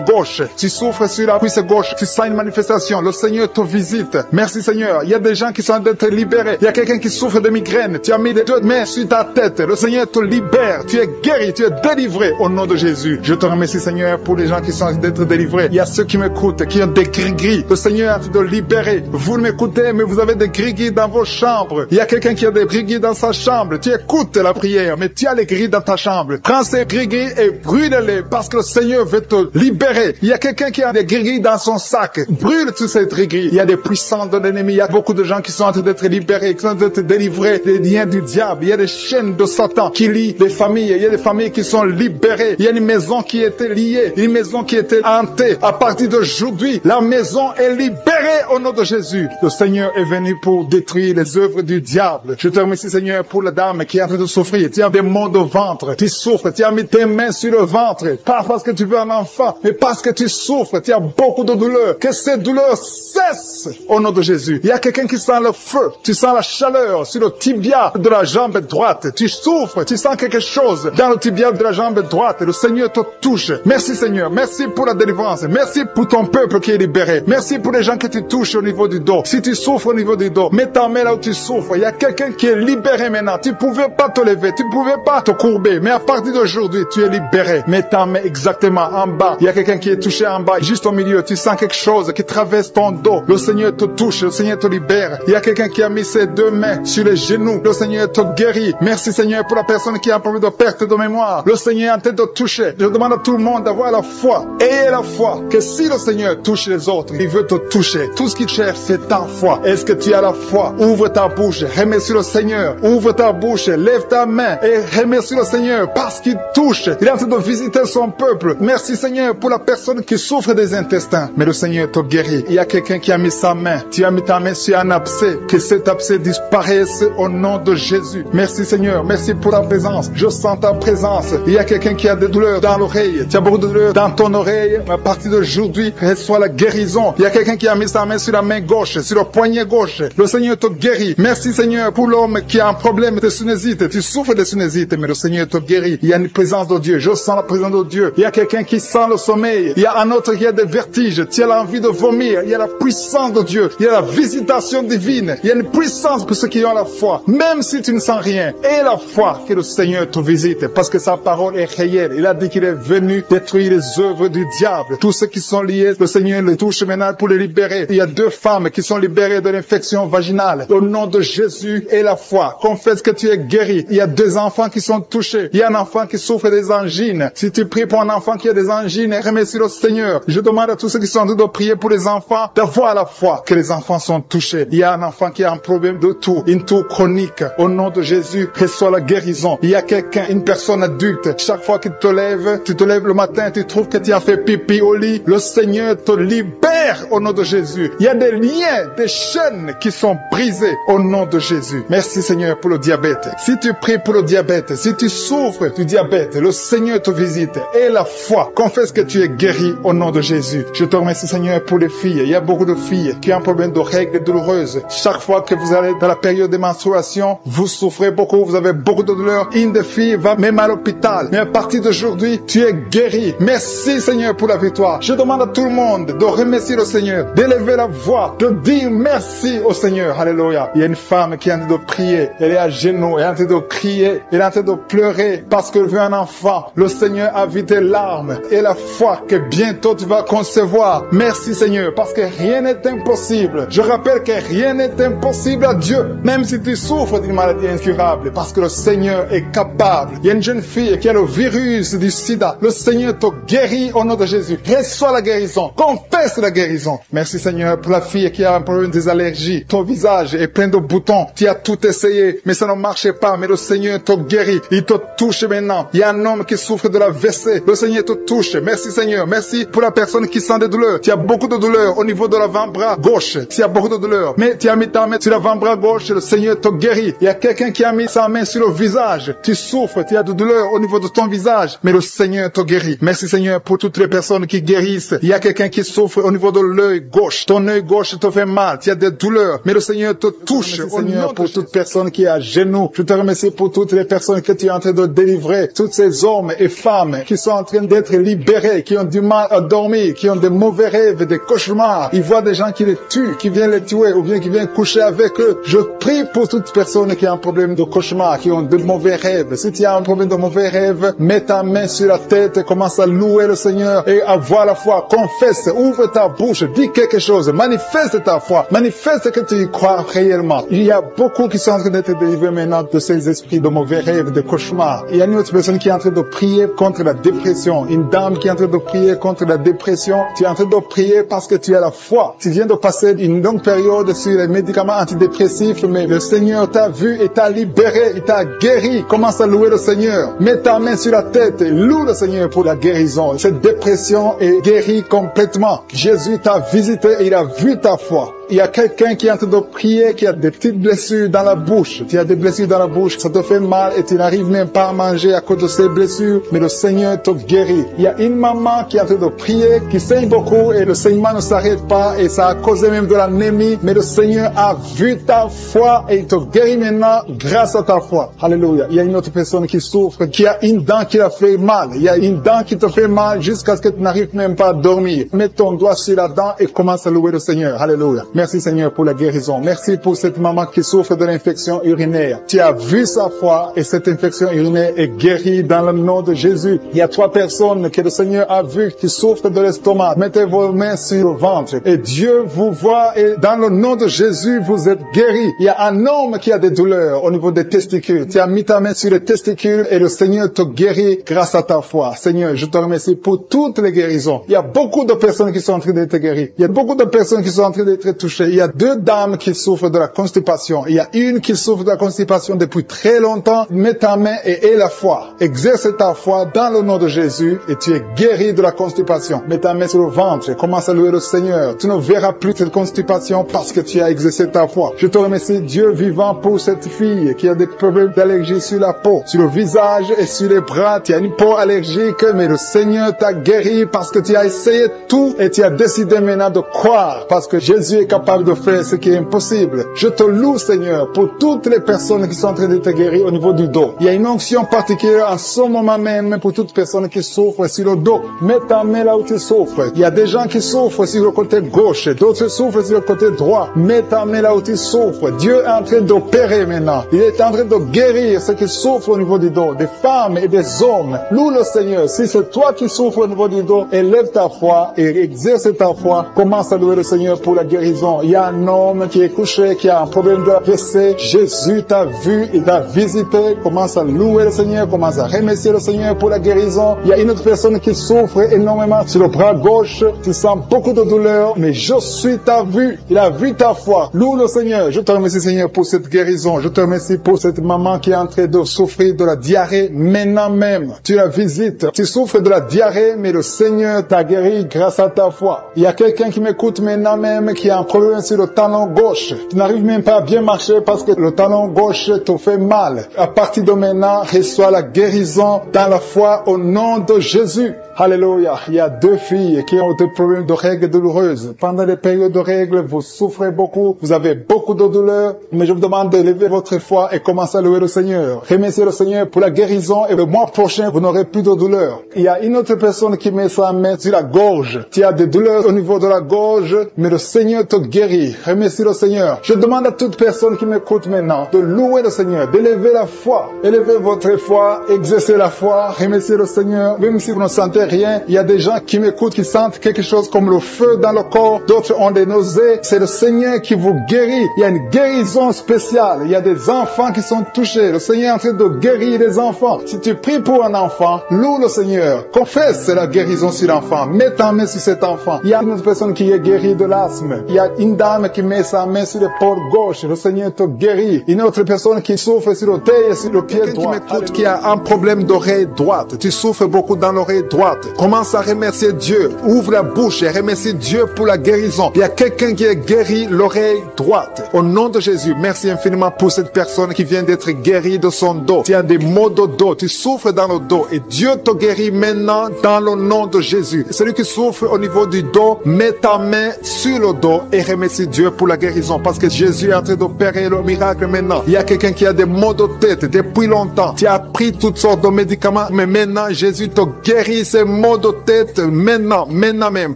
gauche. Tu souffres sur la cuisse gauche. Tu sens une manifestation. Le Seigneur te visite. Merci Seigneur. Il y a des gens qui sont en train d'être libérés. Il y a quelqu'un qui souffre de migraine. Tu as mis les 2 mains sur ta tête. Le Seigneur te libère. Tu es guéri. Tu es délivré au nom de Jésus. Je te remercie Seigneur pour les gens qui sont en train d'être délivrés. Il y a ceux qui m'écoutent, qui ont des gris-gris. Le Seigneur a envie de libérer. Vous m'écoutez, mais vous avez des gris-gris dans vos chambres. Il y a quelqu'un qui a des gris-gris dans sa chambre. Tu écoutes la prière, mais tu as les gris dans ta chambre. Prends ces gris-gris et brûle-les parce que le Seigneur veut te libérer. Il y a quelqu'un qui a des gris-gris dans son sac. Brûle tous ces gris-gris. Il y a des puissants de l'ennemi. Il y a beaucoup de gens qui sont en train d'être libérés, qui sont en train d'être délivrés des liens du diable. Il y a des chaînes de Satan qui lient les familles. Il y a des familles qui sont libérées. Il y a une maison qui était liée, une maison qui était hantée. À partir d'aujourd'hui, la maison est libérée au nom de Jésus. Le Seigneur est venu pour détruire les œuvres du diable. Je te remercie Seigneur pour la dame qui est en train de souffrir. Tu as des maux de ventre, tu souffres, tu as mis tes mains sur le ventre. Pas parce que tu veux un enfant, mais parce que tu souffres, tu as beaucoup de douleurs. Que ces douleurs cessent au nom de Jésus. Il y a quelqu'un qui sent le feu, tu sens la chaleur sur le tibia de la jambe droite. Tu souffres, tu sens quelque chose dans le tibia de la jambe droite. Le Seigneur te touche. Merci Seigneur, merci pour la délivrance. Merci pour ton peuple qui est libéré. Merci pour les gens que tu touches au niveau du dos. Si tu souffres au niveau du dos, mets ta main là où tu souffres. Il y a quelqu'un qui est libéré maintenant. Tu ne pouvais pas te lever, tu ne pouvais pas te courber. Mais à partir d'aujourd'hui, tu tu es libéré. Mets ta main exactement en bas. Il y a quelqu'un qui est touché en bas, juste au milieu. Tu sens quelque chose qui traverse ton dos. Le Seigneur te touche, le Seigneur te libère. Il y a quelqu'un qui a mis ses deux mains sur les genoux. Le Seigneur te guérit. Merci Seigneur pour la personne qui a un problème de perte de mémoire. Le Seigneur est en train de toucher. Je demande à tout le monde d'avoir la foi. Ayez la foi que si le Seigneur touche les autres, il veut te toucher. Tout ce qu'il cherche, c'est ta foi. Est-ce que tu as la foi? Ouvre ta bouche, remercie le Seigneur. Ouvre ta bouche, lève ta main et remercie le Seigneur parce qu'il touche. Il est en train de visiter son peuple. Merci Seigneur pour la personne qui souffre des intestins. Mais le Seigneur te guérit. Il y a quelqu'un qui a mis sa main. Tu as mis ta main sur un abcès. Que cet abcès disparaisse au nom de Jésus. Merci Seigneur. Merci pour ta présence. Je sens ta présence. Il y a quelqu'un qui a des douleurs dans l'oreille. Tu as beaucoup de douleurs dans ton oreille. À partir d'aujourd'hui, reçois la guérison. Il y a quelqu'un qui a mis sa main sur la main gauche, sur le poignet gauche. Le Seigneur te guérit. Merci Seigneur pour l'homme qui a un problème de sinusite. Tu souffres de sinusite, mais le Seigneur te guérit. Il y a une présence de Dieu. Je sens la présence de Dieu. Il y a quelqu'un qui sent le sommeil. Il y a un autre qui a des vertiges. Tu as l'envie de vomir. Il y a la puissance de Dieu. Il y a la visitation divine. Il y a une puissance pour ceux qui ont la foi. Même si tu ne sens rien, aie la foi que le Seigneur te visite parce que sa parole est réelle. Il a dit qu'il est venu détruire les œuvres du diable. Tous ceux qui sont liés, le Seigneur les touche maintenant pour les libérer. Il y a 2 femmes qui sont libérées de l'infection vaginale. Au nom de Jésus, aie la foi. Confesse que tu es guéri. Il y a 2 enfants qui sont touchés. Il y a un enfant qui souffre des angines. Si tu pries pour un enfant qui a des angines, remercie le Seigneur. Je demande à tous ceux qui sont en train de prier pour les enfants d'avoir la foi que les enfants sont touchés. Il y a un enfant qui a un problème de toux, une toux chronique. Au nom de Jésus, reçois la guérison. Il y a quelqu'un, une personne adulte. Chaque fois qu'il te lève, tu te lèves le matin, tu trouves que tu as fait pipi au lit. Le Seigneur te libère au nom de Jésus. Il y a des liens, des chaînes qui sont brisées au nom de Jésus. Merci Seigneur pour le diabète. Si tu pries pour le diabète, si tu souffres du diabète, le Seigneur te visite. Et la foi, confesse que tu es guéri au nom de Jésus. Je te remercie Seigneur pour les filles. Il y a beaucoup de filles qui ont un problème de règles douloureuses. Chaque fois que vous allez dans la période de menstruation, vous souffrez beaucoup, vous avez beaucoup de douleurs. Une des filles va même à l'hôpital. Mais à partir d'aujourd'hui, tu es guéri. Merci Seigneur pour la victoire. Je demande à tout le monde de remercier le Seigneur, d'élever la voix, de dire merci au Seigneur. Alléluia. Il y a une femme qui est en train de prier. Elle est à genoux, elle est en train de crier, elle est en train de pleurer parce qu'elle veut un enfant. Le Seigneur a vu tes larmes et la foi que bientôt tu vas concevoir. Merci Seigneur parce que rien n'est impossible. Je rappelle que rien n'est impossible à Dieu, même si tu souffres d'une maladie incurable, parce que le Seigneur est capable. Il y a une jeune fille qui a le virus du sida. Le Seigneur te guérit au nom de Jésus. Reçois la guérison. Confesse la guérison. Merci Seigneur pour la fille qui a un problème des allergies. Ton visage est plein de boutons. Tu as tout essayé, mais ça ne marchait pas. Mais le Seigneur te guérit. Il te touche maintenant. Il y a un homme qui souffre de la WC. Le Seigneur te touche. Merci Seigneur. Merci pour la personne qui sent des douleurs. Tu as beaucoup de douleurs au niveau de l'avant-bras gauche. Tu as beaucoup de douleurs. Mais tu as mis ta main sur l'avant-bras gauche. Le Seigneur te guérit. Il y a quelqu'un qui a mis sa main sur le visage. Tu souffres. Tu as de douleurs au niveau de ton visage. Mais le Seigneur te guérit. Merci Seigneur pour toutes les personnes qui guérissent. Il y a quelqu'un qui souffre au niveau de l'œil gauche. Ton œil gauche te fait mal. Tu as des douleurs. Mais le Seigneur te touche. Merci Seigneur pour toute personne qui est à genoux. Je te remercie pour toutes les personnes que tu es en train de délivrer. Tous ces hommes et femmes qui sont en train d'être libérés, qui ont du mal à dormir, qui ont des mauvais rêves, des cauchemars. Ils voient des gens qui les tuent, qui viennent les tuer ou bien qui viennent coucher avec eux. Je prie pour toute personne qui a un problème de cauchemar, qui ont de mauvais rêves. Si tu as un problème de mauvais rêves, mets ta main sur la tête et commence à louer le Seigneur et avoir la foi. Confesse, ouvre ta bouche, dis quelque chose, manifeste ta foi, manifeste que tu y crois réellement. Il y a beaucoup qui sont en train d'être délivrés maintenant de ces esprits de mauvais rêves, de cauchemars. Il y a une autre personne qui est en train de prier contre la dépression, une dame qui est en train de prier contre la dépression. Tu es en train de prier parce que tu as la foi. Tu viens de passer une longue période sur les médicaments antidépressifs, mais le Seigneur t'a vu et t'a libéré, il t'a guéri. Commence à louer le Seigneur. Mets ta main sur la tête et loue le Seigneur pour la guérison. Cette dépression est guérie complètement. Jésus t'a visité et il a vu ta foi. Il y a quelqu'un qui est en train de prier, qui a des petites blessures dans la bouche. Tu as des blessures dans la bouche, ça te fait mal et tu n'arrives même pas à manger à cause de ces blessures, mais le Seigneur te guérit. Il y a une maman qui est en train de prier, qui saigne beaucoup et le saignement ne s'arrête pas et ça a causé même de l'anémie, mais le Seigneur a vu ta foi et il te guérit maintenant grâce à ta foi. Alléluia. Il y a une autre personne qui souffre, qui a une dent qui a fait mal. Il y a une dent qui te fait mal jusqu'à ce que tu n'arrives même pas à dormir. Mets ton doigt sur la dent et commence à louer le Seigneur. Alléluia. Merci Seigneur pour la guérison. Merci pour cette maman qui souffre de l'infection urinaire. Tu as vu sa foi et cette infection urinaire est guérie dans le nom de Jésus. Il y a 3 personnes que le Seigneur a vues qui souffrent de l'estomac. Mettez vos mains sur le ventre et Dieu vous voit et dans le nom de Jésus, vous êtes guéris. Il y a un homme qui a des douleurs au niveau des testicules. Tu as mis ta main sur les testicules et le Seigneur te guérit grâce à ta foi. Seigneur, je te remercie pour toutes les guérisons. Il y a beaucoup de personnes qui sont en train d'être guéries. Il y a beaucoup de personnes qui sont en train d'être touchées. Il y a 2 dames qui souffrent de la constipation. Il y a une qui souffre de la constipation depuis très longtemps. Mets ta main et aie la foi. Exerce ta foi dans le nom de Jésus et tu es guéri de la constipation. Mets ta main sur le ventre et commence à louer le Seigneur. Tu ne verras plus cette constipation parce que tu as exercé ta foi. Je te remercie, Dieu vivant, pour cette fille qui a des problèmes d'allergie sur la peau, sur le visage et sur les bras. Tu as une peau allergique, mais le Seigneur t'a guéri parce que tu as essayé tout et tu as décidé maintenant de croire parce que Jésus est capable de faire ce qui est impossible. Je te loue, Seigneur, pour toutes les personnes qui sont en train d'être guéries au niveau du dos. Il y a une onction particulière en ce moment même pour toutes personnes qui souffrent sur le dos. Mets ta main là où tu souffres. Il y a des gens qui souffrent sur le côté gauche, d'autres souffrent sur le côté droit. Mets ta main là où tu souffres. Dieu est en train d'opérer maintenant. Il est en train de guérir ceux qui souffrent au niveau du dos, des femmes et des hommes. Loue le Seigneur. Si c'est toi qui souffres au niveau du dos, élève ta foi et exerce ta foi. Commence à louer le Seigneur pour la guérison. Il y a un homme qui est couché, qui a un problème de AVC. Jésus t'a vu, il t'a visité. Commence à louer le Seigneur, commence à remercier le Seigneur pour la guérison. Il y a une autre personne qui souffre énormément sur le bras gauche. Tu sens beaucoup de douleur, mais je suis ta vue. Il a vu ta foi. Loue le Seigneur. Je te remercie, Seigneur, pour cette guérison. Je te remercie pour cette maman qui est en train de souffrir de la diarrhée maintenant même. Tu la visites. Tu souffres de la diarrhée, mais le Seigneur t'a guéri grâce à ta foi. Il y a quelqu'un qui m'écoute maintenant même qui a un problème sur le talon gauche. Tu n'arrives même pas à bien marcher parce que le talon gauche te fait mal. À partir de maintenant, reçois la guérison dans la foi au nom de Jésus. Alléluia. Il y a 2 filles qui ont des problèmes de règles douloureuses. Pendant les périodes de règles, vous souffrez beaucoup, vous avez beaucoup de douleurs, mais je vous demande de lever votre foi et commencer à louer le Seigneur. Remerciez le Seigneur pour la guérison et le mois prochain, vous n'aurez plus de douleurs. Il y a une autre personne qui met sa main sur la gorge. Tu as des douleurs au niveau de la gorge, mais le Seigneur te guérit. Remercie le Seigneur. Je demande à toute personne qui m'écoute maintenant de louer le Seigneur, d'élever la foi. Élevez votre foi, exercez la foi, remerciez le Seigneur, même si vous ne sentez rien. Il y a des gens qui m'écoutent, qui sentent quelque chose comme le feu dans le corps. D'autres ont des nausées. C'est le Seigneur qui vous guérit. Il y a une guérison spéciale. Il y a des enfants qui sont touchés. Le Seigneur est en train de guérir les enfants. Si tu pries pour un enfant, loue le Seigneur. Confesse la guérison sur l'enfant. Mets ta main sur cet enfant. Il y a une autre personne qui est guérie de l'asthme. Il y a une dame qui met sa main sur l'épaule gauche. Le Seigneur te guérit. Une autre personne qui souffre sur l'orteil et sur le pied droit. Qui m'écoute, qui a un problème d'oreille droite. Tu souffres beaucoup dans l'oreille droite. Commence à remercier Dieu. Ouvre la bouche et remercie Dieu pour la guérison. Il y a quelqu'un qui est guéri l'oreille droite. Au nom de Jésus, merci infiniment pour cette personne qui vient d'être guérie de son dos. Tu as des maux de dos. Tu souffres dans le dos et Dieu te guérit maintenant dans le nom de Jésus. Celui qui souffre au niveau du dos, mets ta main sur le dos et remercie Dieu pour la guérison parce que Jésus est en train d'opérer le miracle maintenant. Il y a quelqu'un qui a des maux de tête depuis longtemps. Tu as pris toutes sortes de médicaments, mais maintenant Jésus te guérit ces maux de tête maintenant même.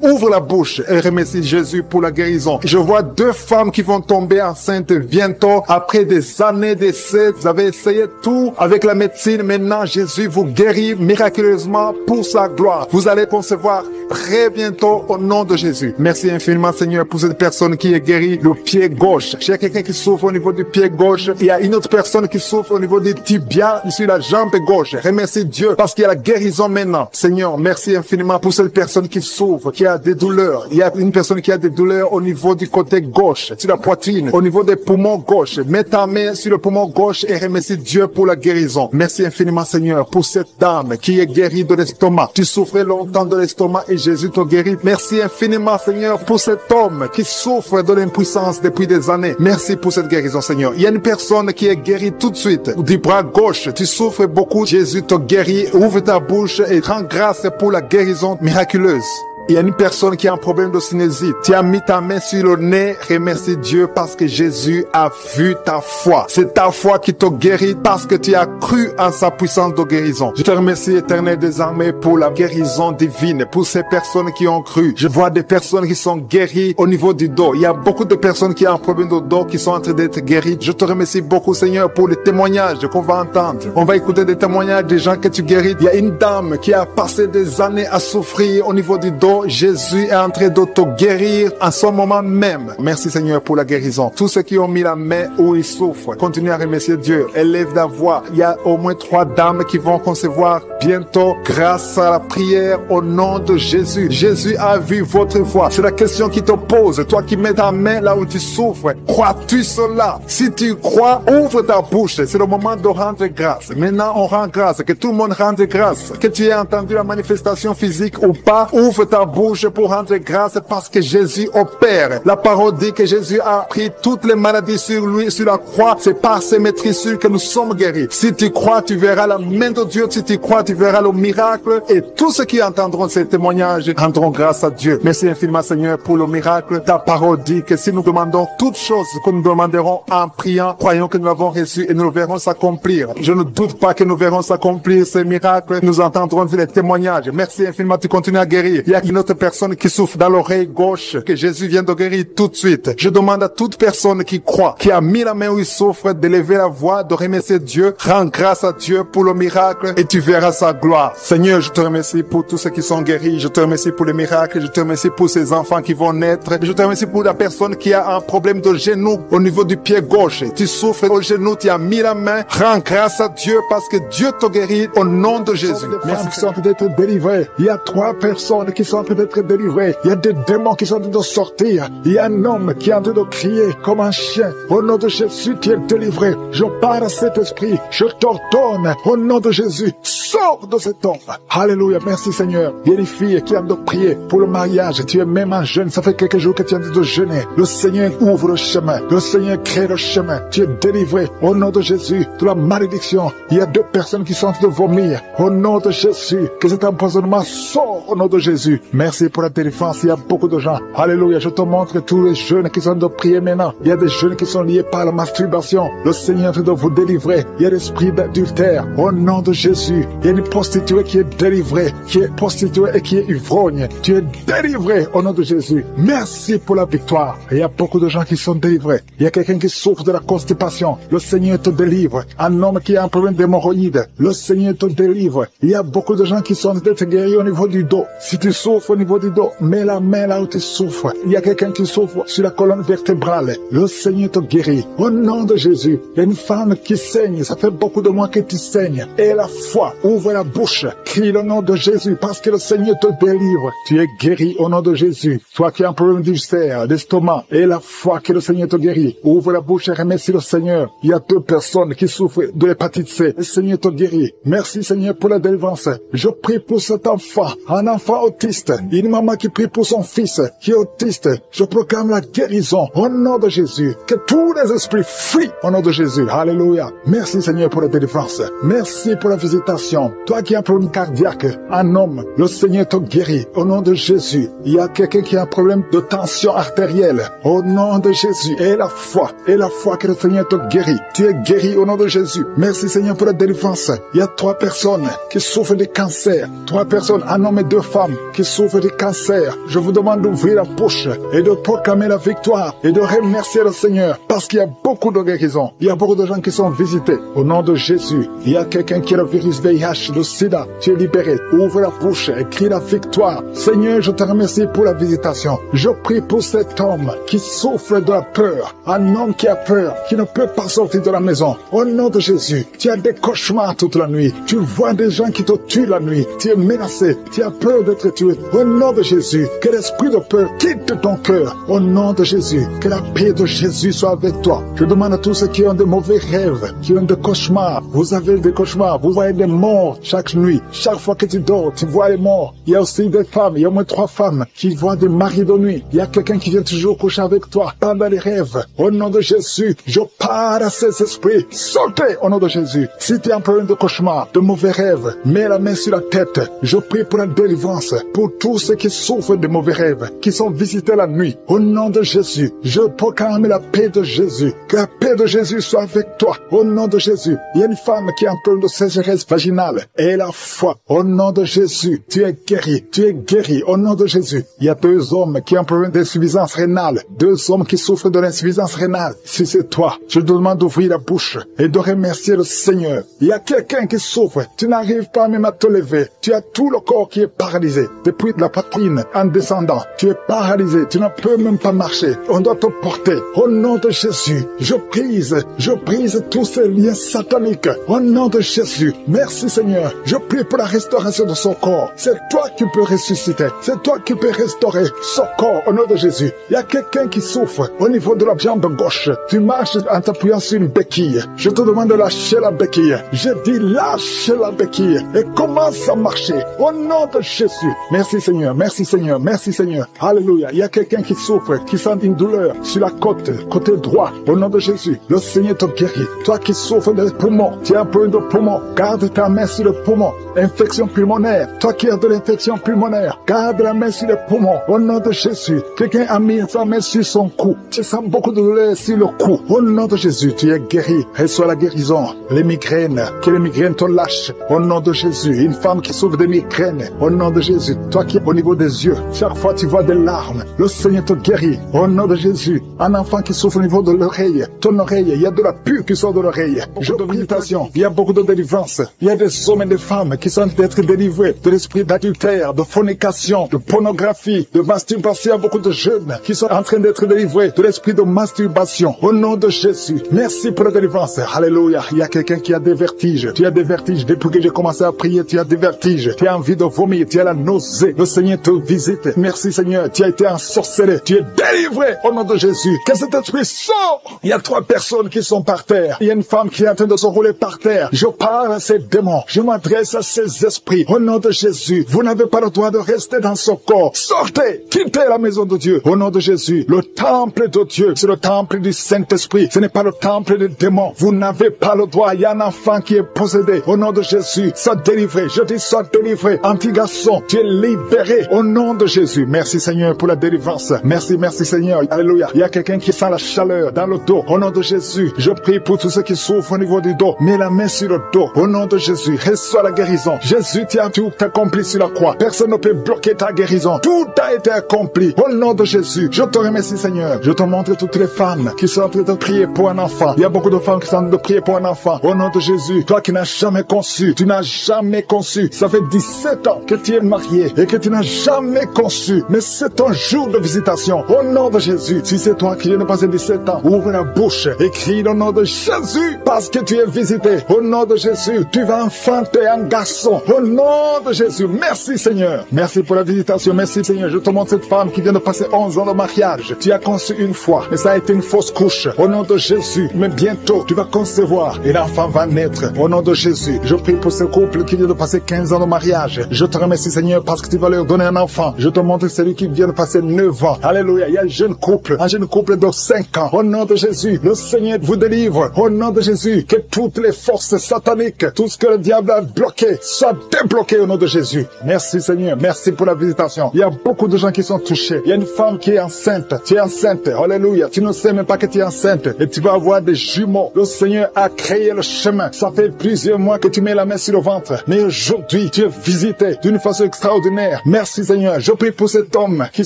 Ouvre la bouche et remercie Jésus pour la guérison. Je vois 2 femmes qui vont tomber enceintes bientôt après des années d'essais. Vous avez essayé tout avec la médecine. Maintenant, Jésus vous guérit miraculeusement pour sa gloire. Vous allez concevoir très bientôt au nom de Jésus. Merci infiniment, Seigneur, pour cette personne qui est guérie le pied gauche. J'ai quelqu'un qui souffre au niveau du pied gauche. Il y a une autre personne qui souffre au niveau du tibia sur la jambe gauche. Remercie Dieu parce qu'il y a la guérison maintenant. Seigneur, merci infiniment pour cette personne qui souffre, qui a des douleurs. Il y a une personne qui a des douleurs au niveau du côté gauche, sur la poitrine, au niveau des poumons gauche. Mets ta main sur le poumon gauche et remercie Dieu pour la guérison. Merci infiniment, Seigneur, pour cette dame qui est guérie de l'estomac. Tu souffrais longtemps de l'estomac et Jésus te guérit. Merci infiniment, Seigneur, pour cet homme qui souffre de l'impuissance depuis des années. Merci pour cette guérison, Seigneur. Il y a une personne qui est guérie tout de suite du bras gauche. Tu souffres beaucoup. Jésus te guérit. Ouvre ta bouche et rends grâce pour la guérison miraculeuse. Il y a une personne qui a un problème de sinusite. Tu as mis ta main sur le nez. Remercie Dieu parce que Jésus a vu ta foi. C'est ta foi qui te guérit parce que tu as cru en sa puissance de guérison. Je te remercie, Éternel des armées, pour la guérison divine, pour ces personnes qui ont cru. Je vois des personnes qui sont guéries au niveau du dos. Il y a beaucoup de personnes qui ont un problème de dos qui sont en train d'être guéries. Je te remercie beaucoup, Seigneur, pour les témoignages qu'on va entendre. On va écouter des témoignages des gens que tu guéris. Il y a une dame qui a passé des années à souffrir au niveau du dos. Jésus est en train de te guérir en ce moment même. Merci, Seigneur, pour la guérison. Tous ceux qui ont mis la main où ils souffrent, continuez à remercier Dieu. Élève la voix. Il y a au moins 3 dames qui vont concevoir bientôt grâce à la prière au nom de Jésus. Jésus a vu votre foi. C'est la question qui te pose. Toi qui mets ta main là où tu souffres, crois-tu cela? Si tu crois, ouvre ta bouche. C'est le moment de rendre grâce. Maintenant, on rend grâce. Que tout le monde rende grâce. Que tu aies entendu la manifestation physique ou pas, ouvre ta bouche pour rendre grâce parce que Jésus opère. La parole dit que Jésus a pris toutes les maladies sur lui, sur la croix. C'est par ses maîtrisures que nous sommes guéris. Si tu crois, tu verras la main de Dieu. Si tu crois, tu verras le miracle. Et tous ceux qui entendront ces témoignages rendront grâce à Dieu. Merci infiniment, Seigneur, pour le miracle. Ta parole dit que si nous demandons toutes choses que nous demanderons en priant, croyons que nous l'avons reçu et nous le verrons s'accomplir. Je ne doute pas que nous verrons s'accomplir ces miracles. Nous entendrons les témoignages. Merci infiniment, tu continues à guérir. Il y a une autre personne qui souffre dans l'oreille gauche, que Jésus vient de guérir tout de suite. Je demande à toute personne qui croit, qui a mis la main où il souffre, de lever la voix, de remercier Dieu. Rends grâce à Dieu pour le miracle et tu verras sa gloire. Seigneur, je te remercie pour tous ceux qui sont guéris. Je te remercie pour les miracles. Je te remercie pour ces enfants qui vont naître. Je te remercie pour la personne qui a un problème de genou au niveau du pied gauche. Tu souffres au genou, tu as mis la main. Rends grâce à Dieu parce que Dieu te guérit au nom de Jésus. Merci. Qui sont en train d'être délivrés. Il y a 3 personnes qui sont en train d'être délivrées. Il y a des démons qui sont en train de sortir. Il y a un homme qui est en train de crier comme un chien. Au nom de Jésus, tu es délivré. Je parle à cet esprit. Je t'ordonne au nom de Jésus. Sors de cet homme. Alléluia. Merci Seigneur. Il y a des filles qui ont de prier pour le mariage. Tu es même un jeune. Ça fait quelques jours que tu es en train de jeûner. Le Seigneur ouvre le chemin. Le Seigneur crée le chemin. Tu es délivré au nom de Jésus de la malédiction. Il y a 2 personnes qui sont en train de vomir. Au nom de Jésus. Que cet empoisonnement sort au nom de Jésus. Merci pour la délivrance. Il y a beaucoup de gens. Alléluia. Je te montre tous les jeunes qui sont en train de prier maintenant. Il y a des jeunes qui sont liés par la masturbation. Le Seigneur est en train de vous délivrer. Il y a l'esprit d'adultère. Au nom de Jésus. Il y a une prostituée qui est délivrée. Qui est prostituée et qui est ivrogne. Tu es délivré au nom de Jésus. Merci pour la victoire. Et il y a beaucoup de gens qui sont délivrés. Il y a quelqu'un qui souffre de la constipation. Le Seigneur te délivre. Un homme qui a un problème d'hémorroïdes. Le Seigneur te délivre. Il y a beaucoup de gens qui sont d'être guéris au niveau du dos. Si tu souffres au niveau du dos, mets la main là où tu souffres. Il y a quelqu'un qui souffre sur la colonne vertébrale. Le Seigneur te guérit. Au nom de Jésus. Il y a une femme qui saigne. Ça fait beaucoup de mois que tu saignes. Et la foi. Ouvre la bouche. Crie le nom de Jésus parce que le Seigneur te délivre. Tu es guéri au nom de Jésus. Toi qui as un problème d'ulcère, d'estomac. Et la foi que le Seigneur te guérit. Ouvre la bouche et remercie le Seigneur. Il y a 2 personnes qui souffrent de l'hépatite C. Le Seigneur te guérit. Merci Seigneur pour la délivrance. Je prie pour cet enfant. Un enfant autiste. Une maman qui prie pour son fils qui est autiste. Je proclame la guérison au nom de Jésus. Que tous les esprits fuient au nom de Jésus. Alléluia. Merci Seigneur pour la délivrance. Merci pour la visitation. Toi qui as un problème cardiaque, un homme, le Seigneur te guérit au nom de Jésus. Il y a quelqu'un qui a un problème de tension artérielle au nom de Jésus. Et la foi que le Seigneur te guérit. Tu es guéri au nom de Jésus. Merci Seigneur pour la délivrance. Il y a 3 personnes qui souffrent de cancer. 3 personnes, un homme et 2 femmes qui souffrent de cancer. Je vous demande d'ouvrir la bouche et de proclamer la victoire et de remercier le Seigneur parce qu'il y a beaucoup de guérisons. Il y a beaucoup de gens qui sont visités au nom de Jésus. Il y a quelqu'un qui a le virus VIH, le sida. Tu es libéré. Ouvre la bouche et crie la victoire. Seigneur, je te remercie pour la visitation. Je prie pour cet homme qui souffre de la peur. Un homme qui a peur, qui ne peut pas sortir de la maison. Au nom de Jésus, tu as des cauchemars toute la nuit. Tu vois des gens qui te tuent la nuit. Tu es menacé. Tu as peur d'être tué. Au nom de Jésus, que l'esprit de peur quitte ton cœur. Au nom de Jésus, que la paix de Jésus soit avec toi. Je demande à tous ceux qui ont de mauvais rêves, qui ont des cauchemars. Vous avez des cauchemars. Vous voyez des morts chaque nuit. Chaque fois que tu dors, tu vois les morts. Il y a aussi des femmes. Il y a au moins 3 femmes qui voient des maris de nuit. Il y a quelqu'un qui vient toujours coucher avec toi pendant les rêves. Au nom de Jésus, je parle à ces esprits. Sortez au nom de Jésus. Si tu as un problème de cauchemar, de mauvais rêves, mets la main sur la tête. Je prie pour la délivrance pour tous ceux qui souffrent de mauvais rêves, qui sont visités la nuit. Au nom de Jésus, je proclame la paix de Jésus. Que la paix de Jésus soit avec toi. Au nom de Jésus, il y a une femme qui est en train de sécheresse vaginale. Et la foi, au nom de Jésus, tu es guéri. Tu es guéri. Au nom de Jésus, il y a 2 hommes qui ont un problème d'insuffisance rénale. 2 hommes qui souffrent de l'insuffisance rénale. Si c'est toi, je te demande d'ouvrir la bouche et de remercier le Seigneur. Il y a quelqu'un qui souffre. Tu n'arrives pas même à te lever. Tu as tout le corps qui est paralysé. Depuis la poitrine en descendant, tu es paralysé. Tu ne peux même pas marcher. On doit te porter. Au nom de Jésus, je brise tous ces liens sataniques. Au nom de Jésus, merci Seigneur. Je prie pour la restauration de son corps. C'est toi qui peux ressusciter. C'est toi qui peux restaurer son corps au nom de Jésus. Il y a quelqu'un qui souffre au niveau de la jambe gauche. Tu marches en t'appuyant sur une béquille. Je te demande de lâcher la béquille. Je dis lâche la béquille et commence à marcher au nom de Jésus. Merci Seigneur, merci Seigneur, merci Seigneur. Alléluia. Il y a quelqu'un qui souffre, qui sent une douleur sur la côté droit. Au nom de Jésus, le Seigneur te guérit. Toi qui souffres des poumons, tu as un problème de poumon, garde ta main sur le poumon. Infection pulmonaire, toi qui as de l'infection pulmonaire, garde la main sur le poumon. Au nom de Jésus, quelqu'un a mis sa main sur son cou. Tu sens beaucoup de douleur sur le cou. Au nom de Jésus, tu es guéri. Reçois la guérison. Les migraines, que les migraines te lâchent. Au nom de Jésus, une femme qui souffre de migraines. Au nom de Jésus, toi qui es au niveau des yeux, chaque fois tu vois des larmes. Le Seigneur te guérit. Au nom de Jésus, un enfant qui souffre au niveau de l'oreille, ton oreille, il y a de la pure qui sort de l'oreille. Je de méditation, il y a beaucoup de délivrance. Il y a des hommes et des femmes qui sont d'être délivrés de l'esprit d'adultère, de fornication, de pornographie, de masturbation. Il y a beaucoup de jeunes qui sont en train d'être délivrés de l'esprit de masturbation. Au nom de Jésus, merci pour la délivrance. Alléluia. Il y a quelqu'un qui a des vertiges. Tu as des vertiges. Depuis que j'ai commencé à prier, tu as des vertiges. Tu as envie de vomir. Tu as la nausée. Le Seigneur te visite. Merci Seigneur. Tu as été ensorcelé. Tu es délivré au nom de Jésus. Que cet esprit sort. Il y a 3 personnes qui sont par terre. Il y a une femme qui est en train de se rouler par terre. Je parle à ces démons. Je m'adresse à ces esprits. Au nom de Jésus, vous n'avez pas le droit de rester dans ce corps. Sortez. Quittez la maison de Dieu. Au nom de Jésus, le temple de Dieu, c'est le temple du Saint-Esprit. Ce n'est pas le temple des démons. Vous n'avez pas le droit. Il y a un enfant qui est possédé. Au nom de Jésus, sois délivré. Je dis sois délivré. Anti-garçon, tu es libéré. Au nom de Jésus. Merci Seigneur pour la délivrance. Merci, merci Seigneur. Alléluia. Il y a quelqu'un qui sent la chaleur dans le dos. Au nom de Jésus, je prie pour tous ceux qui souffrent au niveau du dos. Mets la main sur le dos. Au nom de Jésus, reçois la guérison. Jésus, tu as tout accompli sur la croix. Personne ne peut bloquer ta guérison. Tout a été accompli. Au nom de Jésus, je te remercie Seigneur. Je te montre toutes les femmes qui sont en train de prier pour un enfant. Il y a beaucoup de femmes qui sont en train de prier pour un enfant. Au nom de Jésus, toi qui n'as jamais conçu, tu n'as jamais conçu. Ça fait 17 ans que tu es marié et que tu n'as jamais conçu. Mais c'est ton jour de visitation. Au nom de Jésus, si c'est toi qui viens de passer 17 ans, ouvre la bouche et crie le nom de Jésus parce que tu es visité. Au nom de Jésus, tu vas enfanter un garçon. Au nom de Jésus, merci Seigneur. Merci pour la visitation. Merci Seigneur. Je te montre cette femme qui vient de passer 11 ans de mariage. Tu as conçu une fois, mais ça a été une fausse couche. Au nom de Jésus, mais bientôt, tu vas concevoir et l'enfant va naître. Au nom de Jésus, je prie pour ce couple qui vient de passer 15 ans de mariage. Je te remercie Seigneur parce que tu vas leur donner un enfant. Je te montre celui qui vient de passer 9 ans. Alléluia. Il y a un jeune couple de 5 ans. Au nom de Jésus, le Seigneur vous délivre. Au nom de Jésus, que toutes les forces sataniques, tout ce que le diable a bloqué, soit débloqué au nom de Jésus. Merci Seigneur. Merci pour la visitation. Il y a beaucoup de gens qui sont touchés. Il y a une femme qui est enceinte. Tu es enceinte. Alléluia. Tu ne sais même pas que tu es enceinte. Et tu vas avoir des jumeaux. Le Seigneur a créé le chemin. Ça fait plusieurs mois que tu mets la main sur le ventre. Mais aujourd'hui, tu es visité d'une façon extraordinaire. Merci Seigneur. Je prie pour cet homme qui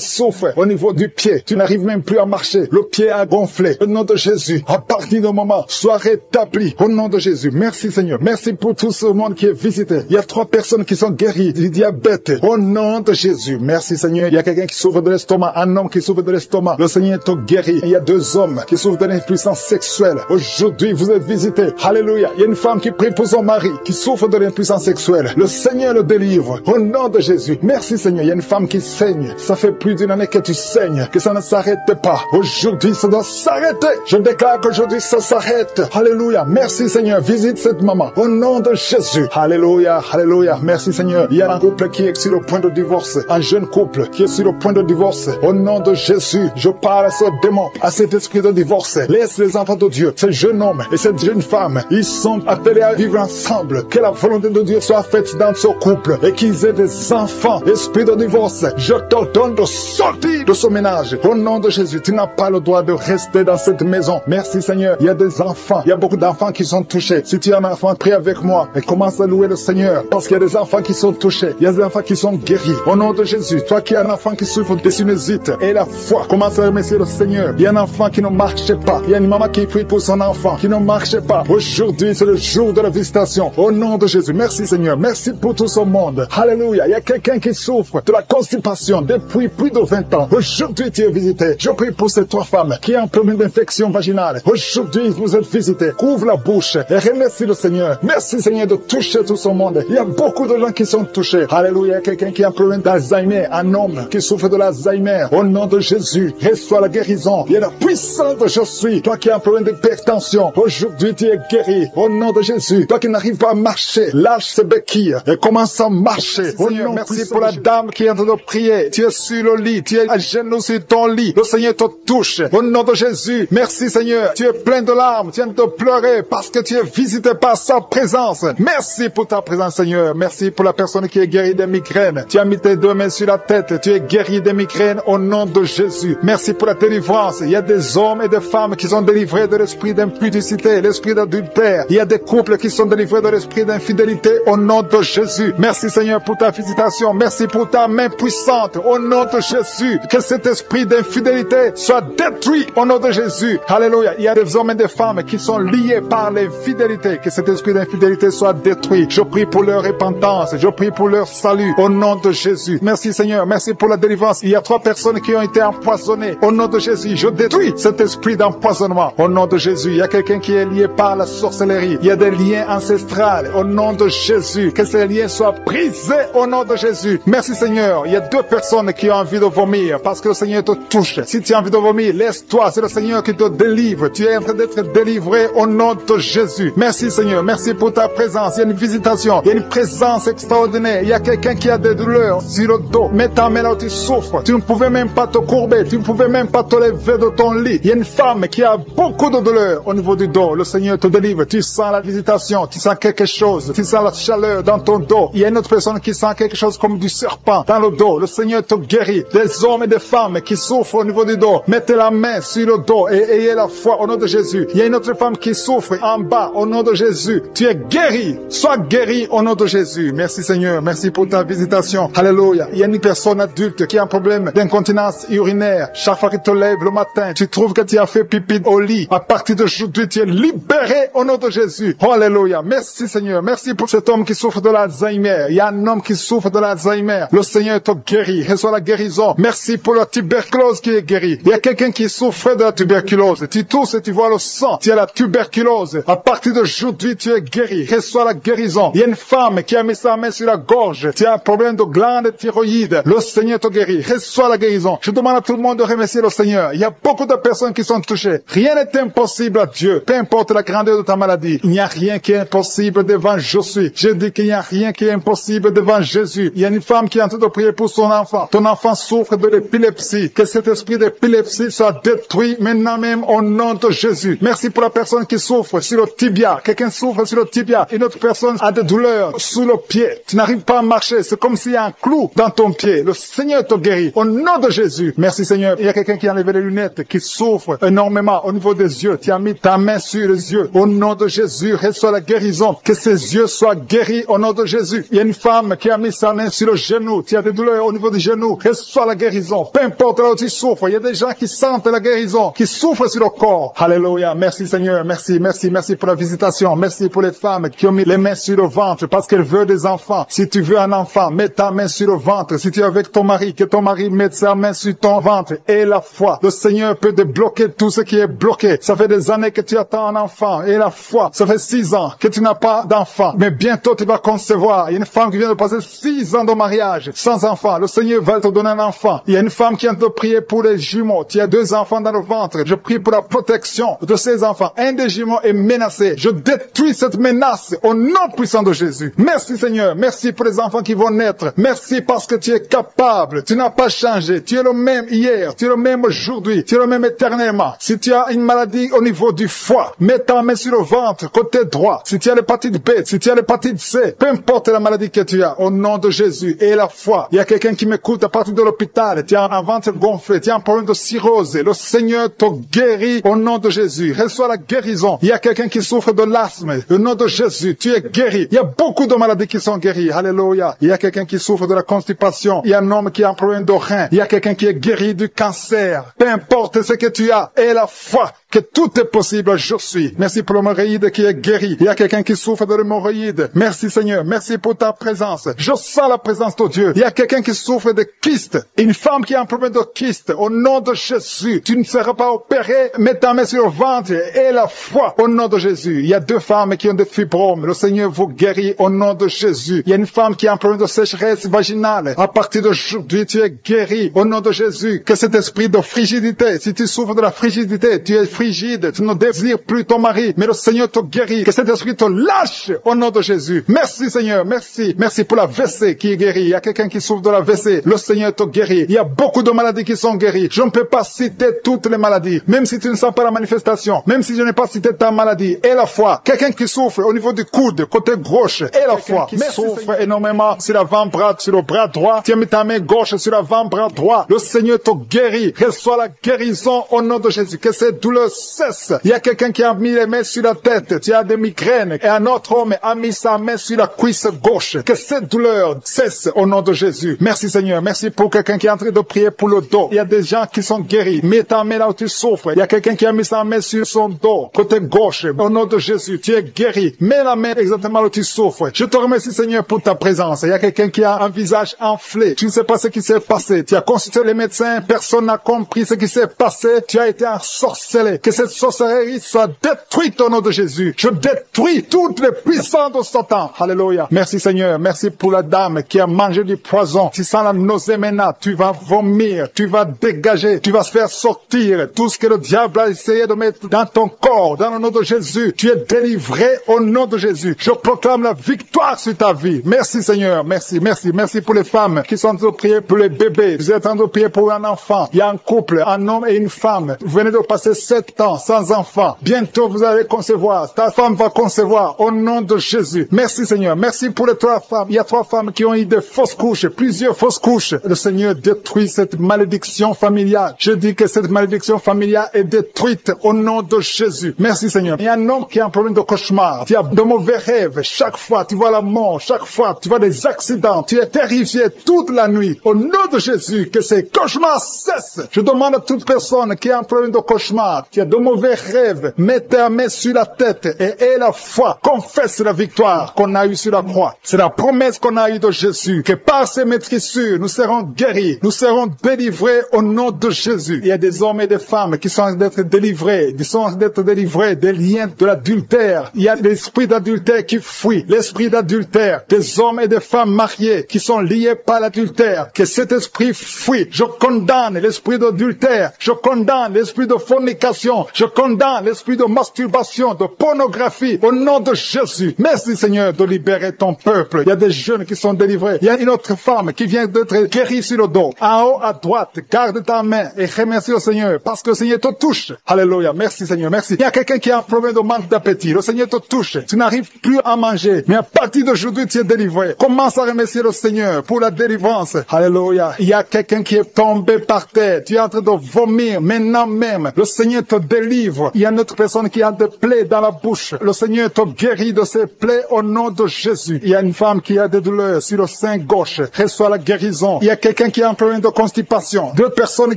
souffre au niveau du pied. Tu n'arrives même plus à marcher. Le pied a gonflé. Au nom de Jésus, à partir du moment, sois rétabli. Au nom de Jésus. Merci Seigneur. Merci pour tout ce monde qui est visité. Il y a 3 personnes qui sont guéries du diabète. Au nom de Jésus. Merci Seigneur. Il y a quelqu'un qui souffre de l'estomac. Un homme qui souffre de l'estomac. Le Seigneur te guérit. Il y a 2 hommes qui souffrent de l'impuissance sexuelle. Aujourd'hui, vous êtes visités. Alléluia. Il y a une femme qui prie pour son mari qui souffre de l'impuissance sexuelle. Le Seigneur le délivre. Au nom de Jésus. Merci Seigneur. Il y a une femme qui saigne. Ça fait plus d'1 année que tu saignes. Que ça ne s'arrête pas. Aujourd'hui, ça doit s'arrêter. Je déclare qu'aujourd'hui, ça s'arrête. Alléluia. Merci Seigneur. Visite cette maman. Au nom de Jésus. Alléluia. Alléluia. Merci Seigneur. Il y a un couple qui est sur le point de divorce. Un jeune couple qui est sur le point de divorce. Au nom de Jésus, je parle à ce démon, à cet esprit de divorce. Laisse les enfants de Dieu, ce jeune homme et cette jeune femme, ils sont appelés à vivre ensemble. Que la volonté de Dieu soit faite dans ce couple et qu'ils aient des enfants. maintenant, esprit de divorce, je t'ordonne de sortir de ce ménage. Au nom de Jésus, tu n'as pas le droit de rester dans cette maison. Merci Seigneur. Il y a des enfants, il y a beaucoup d'enfants qui sont touchés. Si tu es un enfant, prie avec moi et commence à louer le Seigneur. Parce qu'il y a des enfants qui sont touchés, il y a des enfants qui sont guéris. Au nom de Jésus, toi qui es un enfant qui souffre de sinusite et la foi, commence à remercier le Seigneur. Il y a un enfant qui ne marche pas. Il y a une maman qui prie pour son enfant qui ne marche pas. Aujourd'hui, c'est le jour de la visitation. Au nom de Jésus, merci Seigneur. Merci pour tout ce monde. Alléluia. Il y a quelqu'un qui souffre de la constipation depuis plus de 20 ans. Aujourd'hui, tu es visité. Je prie pour ces 3 femmes qui ont un problème d'infection vaginale. Aujourd'hui, vous êtes visités. Couvre la bouche et remercie le Seigneur. Merci Seigneur de toucher tout ce monde. Il y a beaucoup de gens qui sont touchés. Alléluia. Il y a quelqu'un qui a un problème d'Alzheimer. Un homme qui souffre de l'Alzheimer. Au nom de Jésus, reçois la guérison. Il y a la puissance de je suis. Toi qui as un problème d'hypertension. Aujourd'hui, tu es guéri. Au nom de Jésus. Toi qui n'arrives pas à marcher, lâche ces béquilles et commence à marcher. Seigneur, merci pour la dame qui est en train de prier. Tu es sur le lit. Tu es à genoux sur ton lit. Le Seigneur te touche. Au nom de Jésus. Merci Seigneur. Tu es plein de larmes. Tu viens de pleurer parce que tu es visité par sa présence. Merci pour ta présence Seigneur. Merci pour la personne qui est guérie des migraines. Tu as mis tes 2 mains sur la tête. Tu es guéri des migraines au nom de Jésus. Merci pour la délivrance. Il y a des hommes et des femmes qui sont délivrés de l'esprit d'impudicité, l'esprit d'adultère. Il y a des couples qui sont délivrés de l'esprit d'infidélité au nom de Jésus. Merci Seigneur pour ta visitation. Merci pour ta main puissante au nom de Jésus. Que cet esprit d'infidélité soit détruit au nom de Jésus. Alléluia. Il y a des hommes et des femmes qui sont liés par l'infidélité. Que cet esprit d'infidélité soit détruit. Je prie pour leur repentance. Je prie pour leur salut au nom de Jésus. Merci Seigneur. Merci pour la délivrance. Il y a 3 personnes qui ont été empoisonnées. Au nom de Jésus, je détruis cet esprit d'empoisonnement. Au nom de Jésus, il y a quelqu'un qui est lié par la sorcellerie. Il y a des liens ancestrales. Au nom de Jésus, que ces liens soient brisés au nom de Jésus. Merci Seigneur. Il y a 2 personnes qui ont envie de vomir parce que le Seigneur te touche. Si tu as envie de vomir, laisse-toi. C'est le Seigneur qui te délivre. Tu es en train d'être délivré au nom de Jésus. Merci Seigneur. Merci pour ta présence. Il y a une visitation. Il y a une présence extraordinaire. Il y a quelqu'un qui a des douleurs sur le dos. Mets ta main là où tu souffres. Tu ne pouvais même pas te courber. Tu ne pouvais même pas te lever de ton lit. Il y a une femme qui a beaucoup de douleurs au niveau du dos. Le Seigneur te délivre. Tu sens la visitation. Tu sens quelque chose. Tu sens la chaleur dans ton dos. Il y a une autre personne qui sent quelque chose comme du serpent dans le dos. Le Seigneur te guérit. Des hommes et des femmes qui souffrent au niveau du dos. Mettez la main sur le dos et ayez la foi au nom de Jésus. Il y a une autre femme qui souffre en bas au nom de Jésus. Tu es guéri. Sois guéri au nom de Jésus. Merci Seigneur. Merci pour ta visitation. Alléluia. Il y a une personne adulte qui a un problème d'incontinence urinaire. Chaque fois que tu te lèves le matin, tu trouves que tu as fait pipi au lit. À partir d'aujourd'hui, tu es libéré au nom de Jésus. Oh, alléluia. Merci Seigneur. Merci pour cet homme qui souffre de l'Alzheimer. Il y a un homme qui souffre de l'Alzheimer. Le Seigneur te guérit. Reçois la guérison. Merci pour la tuberculose qui est guérie. Il y a quelqu'un qui souffre de la tuberculose. Tu tousses et tu vois le sang. Tu as la tuberculose. À partir d'aujourd'hui, tu es guéri. Reçois la guérison. Il y a une femme qui a mis sa main sur la gorge. Tu as un problème de glande thyroïde. Le Seigneur te guérit. Reçois la guérison. Je demande à tout le monde de remercier le Seigneur. Il y a beaucoup de personnes qui sont touchées. Rien n'est impossible à Dieu. Peu importe la grandeur de ta maladie. Il n'y a rien qui est impossible devant je suis. Je dis qu'il n'y a rien qui est impossible devant Jésus. Il y a une femme qui est en train de prier pour son enfant. Ton enfant souffre de l'épilepsie. Que cet esprit d'épilepsie soit détruit maintenant même au nom de Jésus. Merci pour la personne qui souffre sur le tibia. Quelqu'un souffre sur le tibia. Une autre personne a des douleurs sous le pied. Tu n'arrives pas à marcher. C'est comme s'il y a un clou dans ton pied. Le Seigneur te guérit. Au nom de Jésus. Merci Seigneur. Il y a quelqu'un qui a enlevé les lunettes, qui souffre énormément au niveau des yeux. Tu as mis ta main sur les yeux. Au nom de Jésus, reçois la guérison. Que ses yeux soient guéris au nom de Jésus. Il y a une femme qui a mis sa main sur le genou. Tu as des douleurs au niveau du genou. Reçois la guérison. Peu importe là où tu souffres. Il y a des gens qui sentent la guérison, qui souffrent sur le corps. Alléluia. Merci Seigneur. Merci, merci, merci pour la visitation. Merci pour les femmes qui ont mis les mains sur le ventre parce qu'elles veulent des enfants. Si tu veux un enfant, mets ta main sur le ventre. Si tu es avec ton mari, que ton mari mette sa main sur ton ventre. Et la foi. Le Seigneur peut débloquer tout ce qui est bloqué. Ça fait des années que tu attends un enfant. Et la foi. Ça fait 6 ans que tu n'as pas d'enfant. Mais bientôt tu vas concevoir. Il y a une femme qui vient de passer 6 ans de mariage sans enfant. Le Seigneur va te donner un enfant. Il y a une femme qui vient de prier pour les jumeaux. Tu as 2 enfants dans le ventre. Je prie pour la protection de ces enfants. Un des jumeaux est menacé. Je détruis cette menace au nom puissant de Jésus. Merci Seigneur. Merci pour les enfants qui vont naître. Merci parce que tu es capable. Tu n'as pas changé. Tu es le même hier. Tu es le même aujourd'hui. Tu es le même éternellement. Si tu as une maladie au niveau du foie, mets ta main sur le ventre, côté droit. Si tu as l'hépatite B, si tu as l'hépatite C, peu importe la maladie que tu as, au nom de Jésus, Jésus, et la foi. Il y a quelqu'un qui m'écoute à partir de l'hôpital, tu as un ventre gonflé, tu as un problème de cirrhose, le Seigneur te guérit au nom de Jésus. Reçois la guérison. Il y a quelqu'un qui souffre de l'asthme, au nom de Jésus, tu es guéri. Il y a beaucoup de maladies qui sont guéries, alléluia. Il y a quelqu'un qui souffre de la constipation, il y a un homme qui a un problème de rein, il y a quelqu'un qui est guéri du cancer. Peu importe ce que tu as, et la foi que tout est possible, je suis. Merci pour l'hémorroïde qui est guéri. Il y a quelqu'un qui souffre de l'hémorroïde. Merci Seigneur, merci pour ta présence. Je sens la présence de Dieu. Il y a quelqu'un qui souffre de kyste. Une femme qui a un problème de kyste. Au nom de Jésus, tu ne seras pas opéré. Mets ta main sur le ventre et la foi. Au nom de Jésus. Il y a 2 femmes qui ont des fibromes. Le Seigneur vous guérit au nom de Jésus. Il y a une femme qui a un problème de sécheresse vaginale. À partir d'aujourd'hui, tu es guéri au nom de Jésus. Que cet esprit de frigidité, si tu souffres de la frigidité, tu es frigide, tu ne désires plus ton mari, mais le Seigneur te guérit. Que cet esprit te lâche au nom de Jésus. Merci Seigneur, merci. Merci pour la WC qui est guérie. Il y a quelqu'un qui souffre de la WC. Le Seigneur te guérit. Il y a beaucoup de maladies qui sont guéries. Je ne peux pas citer toutes les maladies. Même si tu ne sens pas la manifestation. Même si je n'ai pas cité ta maladie. Et la foi. Quelqu'un qui souffre au niveau du coude, côté gauche. Et la foi. Qui souffre énormément sur l'avant-bras, sur le bras droit. Tu as mis ta main gauche sur l'avant-bras droit. Le Seigneur te guérit. Reçois la guérison au nom de Jésus. Que cette douleur cesse. Il y a quelqu'un qui a mis les mains sur la tête. Tu as des migraines. Et un autre homme a mis sa main sur la cuisse gauche. Que cette douleur cesse au nom de Jésus. Merci Seigneur. Merci pour quelqu'un qui est en train de prier pour le dos. Il y a des gens qui sont guéris. Mets ta main là où tu souffres. Il y a quelqu'un qui a mis sa main sur son dos, côté gauche. Au nom de Jésus, tu es guéri. Mets la main exactement là où tu souffres. Je te remercie Seigneur pour ta présence. Il y a quelqu'un qui a un visage enflé. Tu ne sais pas ce qui s'est passé. Tu as consulté les médecins. Personne n'a compris ce qui s'est passé. Tu as été ensorcelé. Que cette sorcellerie soit détruite au nom de Jésus. Je détruis toutes les puissances de Satan. Alléluia. Merci Seigneur. Merci pour la dame qui a mangé du poison. Tu sens la nausée maintenant. Tu vas vomir. Tu vas dégager. Tu vas se faire sortir tout ce que le diable a essayé de mettre dans ton corps. Dans le nom de Jésus. Tu es délivré au nom de Jésus. Je proclame la victoire sur ta vie. Merci Seigneur. Merci, merci, merci pour les femmes qui sont en train de prier pour les bébés. Vous êtes en train de prier pour un enfant. Il y a un couple, un homme et une femme. Vous venez de passer 7 ans sans enfant. Bientôt vous allez concevoir. Ta femme va concevoir au nom de Jésus. Merci Seigneur. Merci pour les 3 femmes. Il y a 3 femmes qui ont eu des fausses couches, plusieurs fausses couches. Le Seigneur détruit cette malédiction familiale. Je dis que cette malédiction familiale est détruite au nom de Jésus. Merci Seigneur. Il y a un homme qui a un problème de cauchemar. Tu as de mauvais rêves. Chaque fois tu vois la mort. Chaque fois tu vois des accidents. Tu es terrifié toute la nuit. Au nom de Jésus, que ces cauchemars cessent. Je demande à toute personne qui a un problème de cauchemar, qui a de mauvais rêves, mets ta main sur la tête et aie la foi. Confesse la victoire qu'on a eue sur la croix. C'est la promesse qu'on a eue de Jésus, que par ses maîtrissures, nous serons guéris, nous serons délivrés au nom de Jésus. Il y a des hommes et des femmes qui sont en train d'être délivrés, des liens de l'adultère. Il y a l'esprit d'adultère qui fuit, l'esprit d'adultère, des hommes et des femmes mariés qui sont liés par l'adultère. Que cet esprit fuit. Je condamne l'esprit d'adultère, je condamne l'esprit de fornication, je condamne l'esprit de masturbation, de pornographie, au nom de Jésus. Merci Seigneur de libérer ton peuple. Il y a des jeunes qui sont délivrés. Il y a une autre femme qui vient d'être guérie sur le dos. En haut à droite, garde ta main et remercie le Seigneur parce que le Seigneur te touche. Alléluia. Merci Seigneur, merci. Il y a quelqu'un qui a un problème de manque d'appétit. Le Seigneur te touche. Tu n'arrives plus à manger. Mais à partir d'aujourd'hui, tu es délivré. Commence à remercier le Seigneur pour la délivrance. Alléluia. Il y a quelqu'un qui est tombé par terre. Tu es en train de vomir maintenant même. Le Seigneur te délivre. Il y a une autre personne qui a des plaies dans la bouche. Le Seigneur te guérit de ces plaies au nom de Jésus. Il y a une femme qui a des douleurs sur le sein gauche. Reçois la guérison. Il y a quelqu'un qui a un problème de constipation. 2 personnes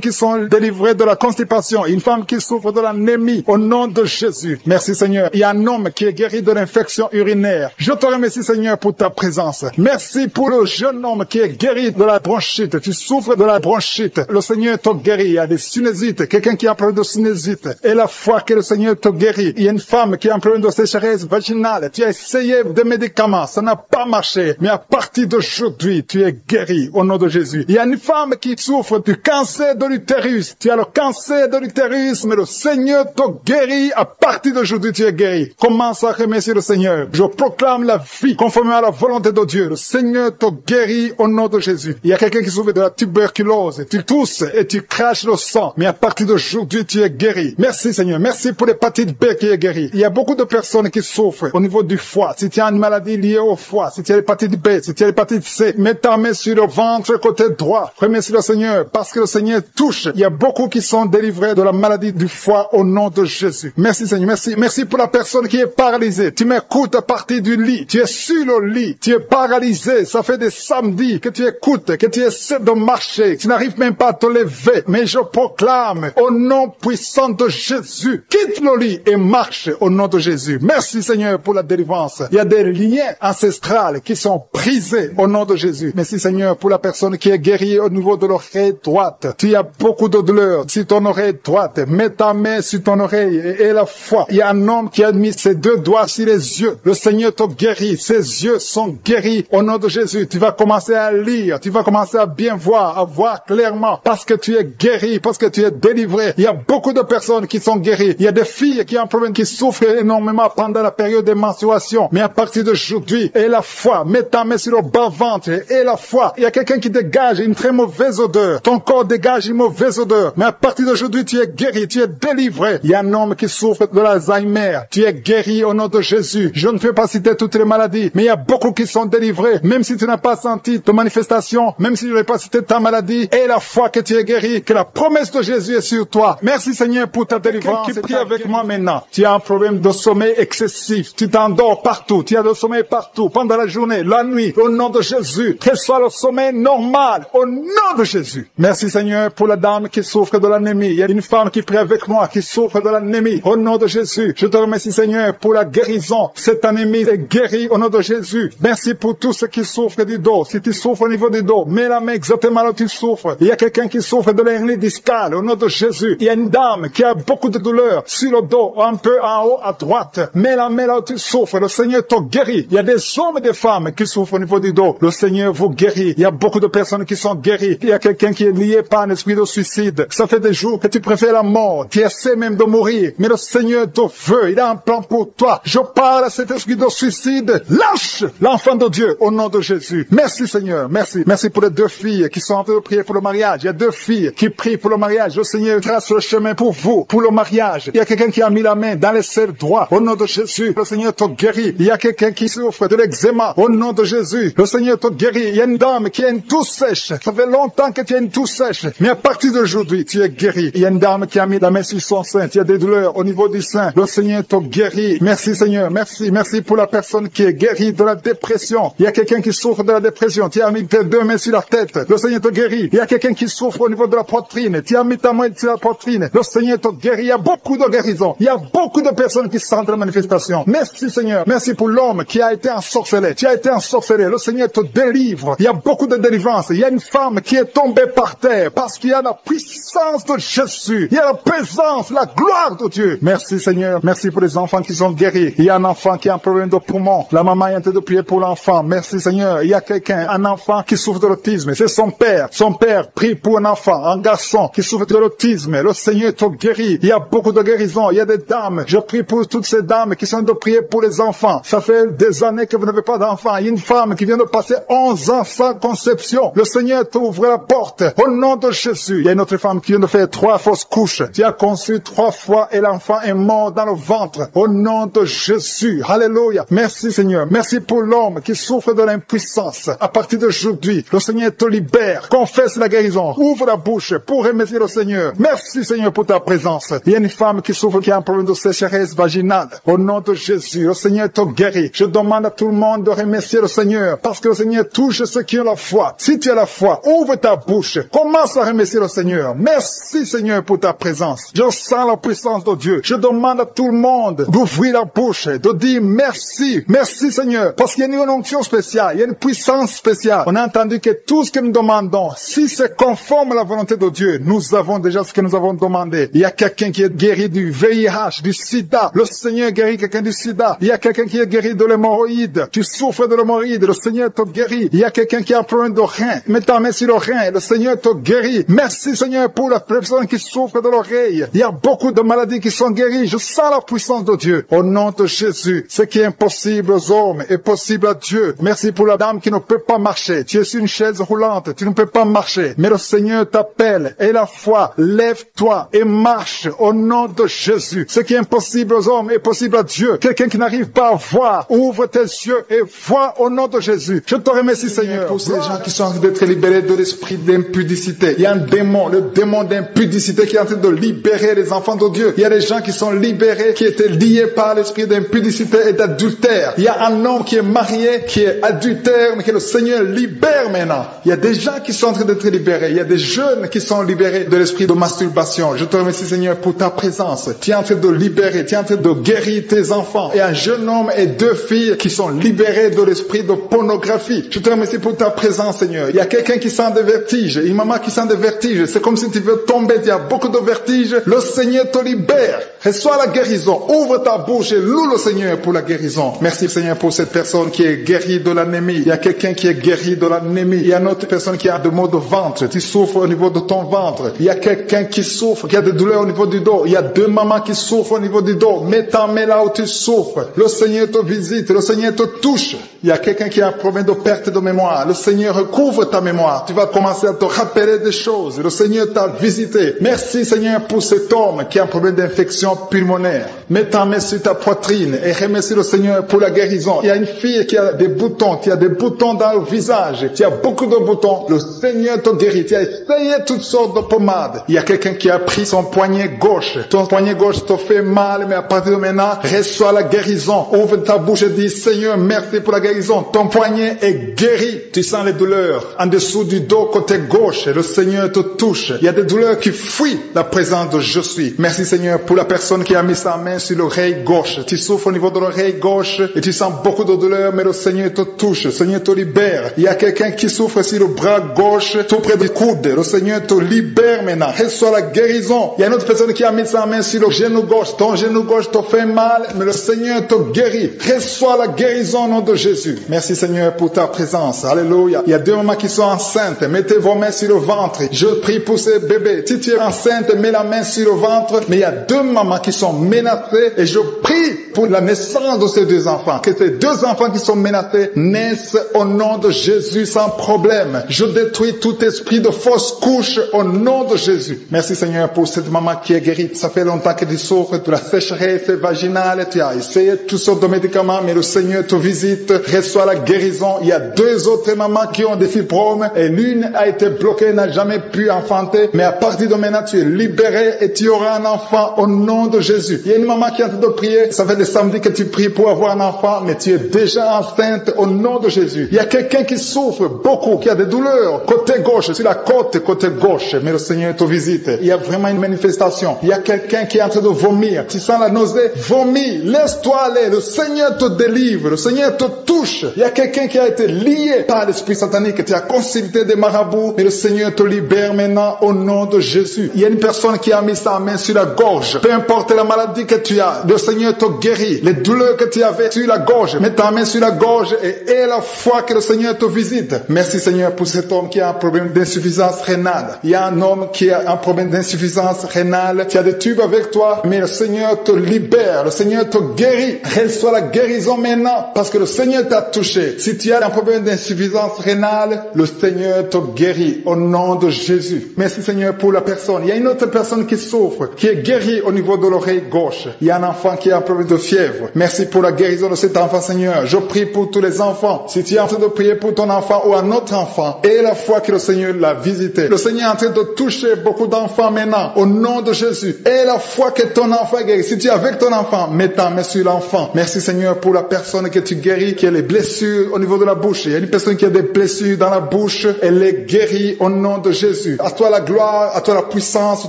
qui sont délivrées de la constipation. Une femme qui souffre de l'anémie au nom de Jésus. Merci Seigneur. Il y a un homme qui est guéri de l'infection urinaire. Je te remercie Seigneur pour ta présence. Merci pour le jeune homme qui est guéri de la bronchite. Tu souffres de la bronchite. Le Seigneur te guérit. Il y a des sinusites. Quelqu'un qui a un problème de sinusite. Et la foi que le Seigneur te guérit. Il y a une femme qui a un problème de sécheresse vaginale. Tu as essayé des médicaments. Ça n'a pas marché. Mais à partir d'aujourd'hui, tu es guéri au nom de Jésus. Il y a une femme qui souffre du cancer de l'utérus. Tu as le cancer de l'utérus, mais le Seigneur te guérit. À partir d'aujourd'hui, tu es guéri. Commence à remercier le Seigneur. Je proclame la vie conformément à la volonté de Dieu. Le Seigneur te guérit au nom de Jésus. Il y a quelqu'un qui souffre de la tuberculose. Tu tousses et tu craches le sang. Mais à partir d'aujourd'hui, tu es guéri. guéri. Merci Seigneur. Merci pour l'hépatite B qui est guérie. Il y a beaucoup de personnes qui souffrent au niveau du foie. Si tu as une maladie liée au foie, si tu as l'hépatite B, si tu as l'hépatite C, mets ta main sur le ventre côté droit. Remercie le Seigneur parce que le Seigneur touche. Il y a beaucoup qui sont délivrés de la maladie du foie au nom de Jésus. Merci Seigneur. Merci. Merci pour la personne qui est paralysée. Tu m'écoutes à partir du lit. Tu es sur le lit. Tu es paralysé. Ça fait des samedis que tu écoutes, que tu essaies de marcher. Tu n'arrives même pas à te lever. Mais je proclame au nom puissant de Jésus, quitte le lit et marche au nom de Jésus. Merci Seigneur pour la délivrance. Il y a des liens ancestrales qui sont brisés au nom de Jésus. Merci Seigneur pour la personne qui est guérie au niveau de l'oreille droite. Tu as beaucoup de douleur sur ton oreille droite. Mets ta main sur ton oreille et la foi. Il y a un homme qui a mis ses deux doigts sur les yeux. Le Seigneur te guérit. Ses yeux sont guéris au nom de Jésus. Tu vas commencer à lire. Tu vas commencer à bien voir, à voir clairement parce que tu es guéri, parce que tu es délivré. Il y a beaucoup de personnes qui sont guéries. Il y a des filles qui ont un problème, qui souffrent énormément pendant la période des menstruations. Mais à partir d'aujourd'hui, et la foi, mets ta main sur le bas-ventre, et la foi. Il y a quelqu'un qui dégage une très mauvaise odeur. Ton corps dégage une mauvaise odeur. Mais à partir d'aujourd'hui, tu es guéri, tu es délivré. Il y a un homme qui souffre de l'Alzheimer. Tu es guéri au nom de Jésus. Je ne peux pas citer toutes les maladies, mais il y a beaucoup qui sont délivrés. Même si tu n'as pas senti de manifestation, même si je n'ai pas cité ta maladie, et la foi que tu es guéri, que la promesse de Jésus est sur toi. Merci Seigneur pour ta délivrance. Qui prie avec moi maintenant. Tu as un problème de sommeil excessif. Tu t'endors partout. Tu as le sommeil partout. Pendant la journée, la nuit. Au nom de Jésus. Que soit le sommeil normal. Au nom de Jésus. Merci Seigneur pour la dame qui souffre de l'anémie. Il y a une femme qui prie avec moi qui souffre de l'anémie. Au nom de Jésus. Je te remercie Seigneur pour la guérison. Cette anémie est guérie au nom de Jésus. Merci pour tous ceux qui souffrent du dos. Si tu souffres au niveau du dos, mets la main exactement là où tu souffres. Il y a quelqu'un qui souffre de l'hernie discale. Au nom de Jésus. Il y a une dame qui a beaucoup de douleur sur le dos, un peu en haut à droite. Mets la main là où tu souffres. Le Seigneur te guérit. Il y a des hommes et des femmes qui souffrent au niveau du dos. Le Seigneur vous guérit. Il y a beaucoup de personnes qui sont guéries. Il y a quelqu'un qui est lié par un esprit de suicide. Ça fait des jours que tu préfères la mort. Tu essaies même de mourir. Mais le Seigneur te veut. Il a un plan pour toi. Je parle à cet esprit de suicide. Lâche l'enfant de Dieu au nom de Jésus. Merci Seigneur. Merci. Merci pour les deux filles qui sont en train de prier pour le mariage. Il y a deux filles qui prient pour le mariage. Le Seigneur trace le chemin pour vous, pour le mariage. Il y a quelqu'un qui a mis la main dans les serres droits. Au nom de Jésus, le Seigneur te guérit. Il y a quelqu'un qui souffre de l'eczéma. Au nom de Jésus, le Seigneur te guérit. Il y a une dame qui a une toux sèche. Ça fait longtemps que tu as une toux sèche. Mais à partir d'aujourd'hui, tu es guéri. Il y a une dame qui a mis la main sur son sein. Tu as des douleurs au niveau du sein. Le Seigneur te guérit. Merci Seigneur. Merci. Merci pour la personne qui est guérie de la dépression. Il y a quelqu'un qui souffre de la dépression. Tu as mis tes deux mains sur la tête. Le Seigneur te guérit. Il y a quelqu'un qui souffre au niveau de la poitrine. Tu as mis ta main sur la poitrine. Le Seigneur te guérit. Il y a beaucoup de guérisons. Il y a beaucoup de personnes qui sentent la manifestation. Merci Seigneur. Merci pour l'homme qui a été ensorcelé. Tu as été ensorcelé. Le Seigneur te délivre. Il y a beaucoup de délivrance. Il y a une femme qui est tombée par terre parce qu'il y a la puissance de Jésus. Il y a la présence, la gloire de Dieu. Merci Seigneur. Merci pour les enfants qui sont guéris. Il y a un enfant qui a un problème de poumon. La maman est en train de prier pour l'enfant. Merci Seigneur. Il y a quelqu'un, un enfant qui souffre de l'autisme. C'est son père. Son père prie pour un enfant, un garçon qui souffre de l'autisme. Le Seigneur te guérit. Il y a beaucoup de guérisons. Il y a des dames. Je prie pour toutes ces dames qui sont de prier pour les enfants. Ça fait des années que vous n'avez pas d'enfants. Il y a une femme qui vient de passer 11 ans sans conception. Le Seigneur t'ouvre la porte. Au nom de Jésus. Il y a une autre femme qui vient de faire 3 fausses couches. Tu as conçu 3 fois et l'enfant est mort dans le ventre. Au nom de Jésus. Alléluia. Merci Seigneur. Merci pour l'homme qui souffre de l'impuissance. À partir d'aujourd'hui, le Seigneur te libère. Confesse la guérison. Ouvre la bouche pour remercier le Seigneur. Merci Seigneur pour ta présence. Il y a une femme qui souffre, qui a un problème de sécheresse vaginale. Au nom de Jésus, le Seigneur te guérit. Je demande à tout le monde de remercier le Seigneur parce que le Seigneur touche ceux qui ont la foi. Si tu as la foi, ouvre ta bouche. Commence à remercier le Seigneur. Merci Seigneur pour ta présence. Je sens la puissance de Dieu. Je demande à tout le monde d'ouvrir la bouche, de dire merci. Merci Seigneur. Parce qu'il y a une onction spéciale. Il y a une puissance spéciale. On a entendu que tout ce que nous demandons, si c'est conforme à la volonté de Dieu, nous avons déjà ce que nous avons demandé. Il y a quelqu'un qui est guéri du VIH, du sida. Le Seigneur guérit quelqu'un du sida. Il y a quelqu'un qui est guéri de l'hémorroïde. Tu souffres de l'hémorroïde. Le Seigneur te guérit. Il y a quelqu'un qui a un problème de rein. Mets ta main sur le rein. Le Seigneur te guérit. Merci Seigneur pour la personne qui souffre de l'oreille. Il y a beaucoup de maladies qui sont guéries. Je sens la puissance de Dieu. Au nom de Jésus, ce qui est impossible aux hommes est possible à Dieu. Merci pour la dame qui ne peut pas marcher. Tu es sur une chaise roulante. Tu ne peux pas marcher. Mais le Seigneur t'appelle. Et la foi, lève-toi et marche. marche au nom de Jésus. Ce qui est impossible aux hommes est possible à Dieu. Quelqu'un qui n'arrive pas à voir, ouvre tes yeux et vois au nom de Jésus. Je te remercie, Seigneur, pour ces gens qui sont en train d'être libérés de l'esprit d'impudicité. Il y a un démon, le démon d'impudicité qui est en train de libérer les enfants de Dieu. Il y a des gens qui sont libérés, qui étaient liés par l'esprit d'impudicité et d'adultère. Il y a un homme qui est marié, qui est adultère, mais que le Seigneur libère maintenant. Il y a des gens qui sont en train d'être libérés. Il y a des jeunes qui sont libérés de l'esprit de masturbation. Je te remercie, Seigneur, pour ta présence. Tu es en train de libérer, tu es en train de guérir tes enfants. Et un jeune homme et 2 filles qui sont libérés de l'esprit de pornographie. Je te remercie pour ta présence, Seigneur. Il y a quelqu'un qui sent des vertiges, une maman qui sent des vertiges. C'est comme si tu veux tomber, il y a beaucoup de vertiges. Le Seigneur te libère. Reçois la guérison. Ouvre ta bouche et loue le Seigneur pour la guérison. Merci, Seigneur, pour cette personne qui est guérie de l'anémie. Il y a quelqu'un qui est guéri de l'anémie. Il y a une autre personne qui a des maux de ventre. Tu souffres au niveau de ton ventre. Il y a quelqu'un qui souffre, qui a des douleurs au niveau du dos. Il y a 2 mamans qui souffrent au niveau du dos. Mets ta main là où tu souffres. Le Seigneur te visite. Le Seigneur te touche. Il y a quelqu'un qui a un problème de perte de mémoire. Le Seigneur recouvre ta mémoire. Tu vas commencer à te rappeler des choses. Le Seigneur t'a visité. Merci, Seigneur, pour cet homme qui a un problème d'infection pulmonaire. Mets ta main sur ta poitrine et remercie le Seigneur pour la guérison. Il y a une fille qui a des boutons, qui a des boutons dans le visage. Tu as beaucoup de boutons. Le Seigneur te guérit. Tu as essayé toutes sortes de pommades. Il y a quelqu'un qui a pris son poignet gauche. Ton poignet gauche te fait mal, mais à partir de maintenant, reçois la guérison. Ouvre ta bouche et dis, Seigneur, merci pour la guérison. Ton poignet est guéri. Tu sens les douleurs en dessous du dos côté gauche. Le Seigneur te touche. Il y a des douleurs qui fuient la présence de je suis. Merci, Seigneur, pour la personne qui a mis sa main sur l'oreille gauche. Tu souffres au niveau de l'oreille gauche et tu sens beaucoup de douleurs, mais le Seigneur te touche. Le Seigneur te libère. Il y a quelqu'un qui souffre sur le bras gauche, tout près du coude. Le Seigneur te libère maintenant. Reçois la guérison. Il y a une autre personne qui a mis sa main sur le genou gauche. Ton genou gauche te fait mal, mais le Seigneur te guérit. Reçois la guérison au nom de Jésus. Merci, Seigneur, pour ta présence. Alléluia. Il y a 2 mamans qui sont enceintes. Mettez vos mains sur le ventre. Je prie pour ces bébés. Si tu es enceinte, mets la main sur le ventre. Mais il y a 2 mamans qui sont menacées et je prie pour la naissance de ces 2 enfants. Que ces 2 enfants qui sont menacés naissent au nom de Jésus sans problème. Je détruis tout esprit de fausse couche au nom de Jésus. Merci, Seigneur, pour cette maman qui est guérie. Ça fait longtemps que tu souffres de la sécheresse vaginale. Tu as essayé toutes sortes de médicaments, mais le Seigneur te visite. Reçois la guérison. Il y a 2 autres mamans qui ont des fibromes et l'une a été bloquée, n'a jamais pu enfanter. Mais à partir de maintenant, tu es libéré et tu auras un enfant au nom de Jésus. Il y a une maman qui est en train de prier. Ça fait des samedis que tu pries pour avoir un enfant, mais tu es déjà enceinte au nom de Jésus. Il y a quelqu'un qui souffre beaucoup, qui a des douleurs côté gauche, sur la côte côté gauche, mais le Seigneur te visite. Il y a vraiment une manifestation. Il y a quelqu'un qui est en train de vomir. Tu sens la nausée, vomis, laisse-toi aller. Le Seigneur te délivre, le Seigneur te touche. Il y a quelqu'un qui a été lié par l'esprit satanique. Tu as consulté des marabouts, mais le Seigneur te libère maintenant au nom de Jésus. Il y a une personne qui a mis sa main sur la gorge. Peu importe la maladie que tu as, le Seigneur te guérit. Les douleurs que tu avais sur la gorge, mets ta main sur la gorge et aie la foi que le Seigneur te visite. Merci, Seigneur, pour cet homme qui a un problème d'insuffisance rénale. Il y a un homme qui a un problème d'insuffisance rénale. Tu as des tubes avec toi, mais le Seigneur te libère. Le Seigneur te guérit. Reçois la guérison maintenant parce que le Seigneur t'a touché. Si tu as un problème d'insuffisance rénale, le Seigneur te guérit au nom de Jésus. Merci, Seigneur, pour la personne. Il y a une autre personne qui souffre, qui est guérie au niveau de l'oreille gauche. Il y a un enfant qui a un problème de fièvre. Merci pour la guérison de cet enfant, Seigneur. Je prie pour tous les enfants. Si tu es en train de prier pour ton enfant ou un autre enfant, et la foi que le Seigneur l'a visité. Le Seigneur est en train de toucher beaucoup d'enfants maintenant, au nom de Jésus. Et la foi que ton enfant est guéri. Si tu es avec ton enfant, mets ta main sur l'enfant. Merci, Seigneur, pour la personne que tu guéris, qui a les blessures au niveau de la bouche. Il y a une personne qui a des blessures dans la bouche. Elle est guérie au nom de Jésus. À toi la gloire, à toi la puissance, à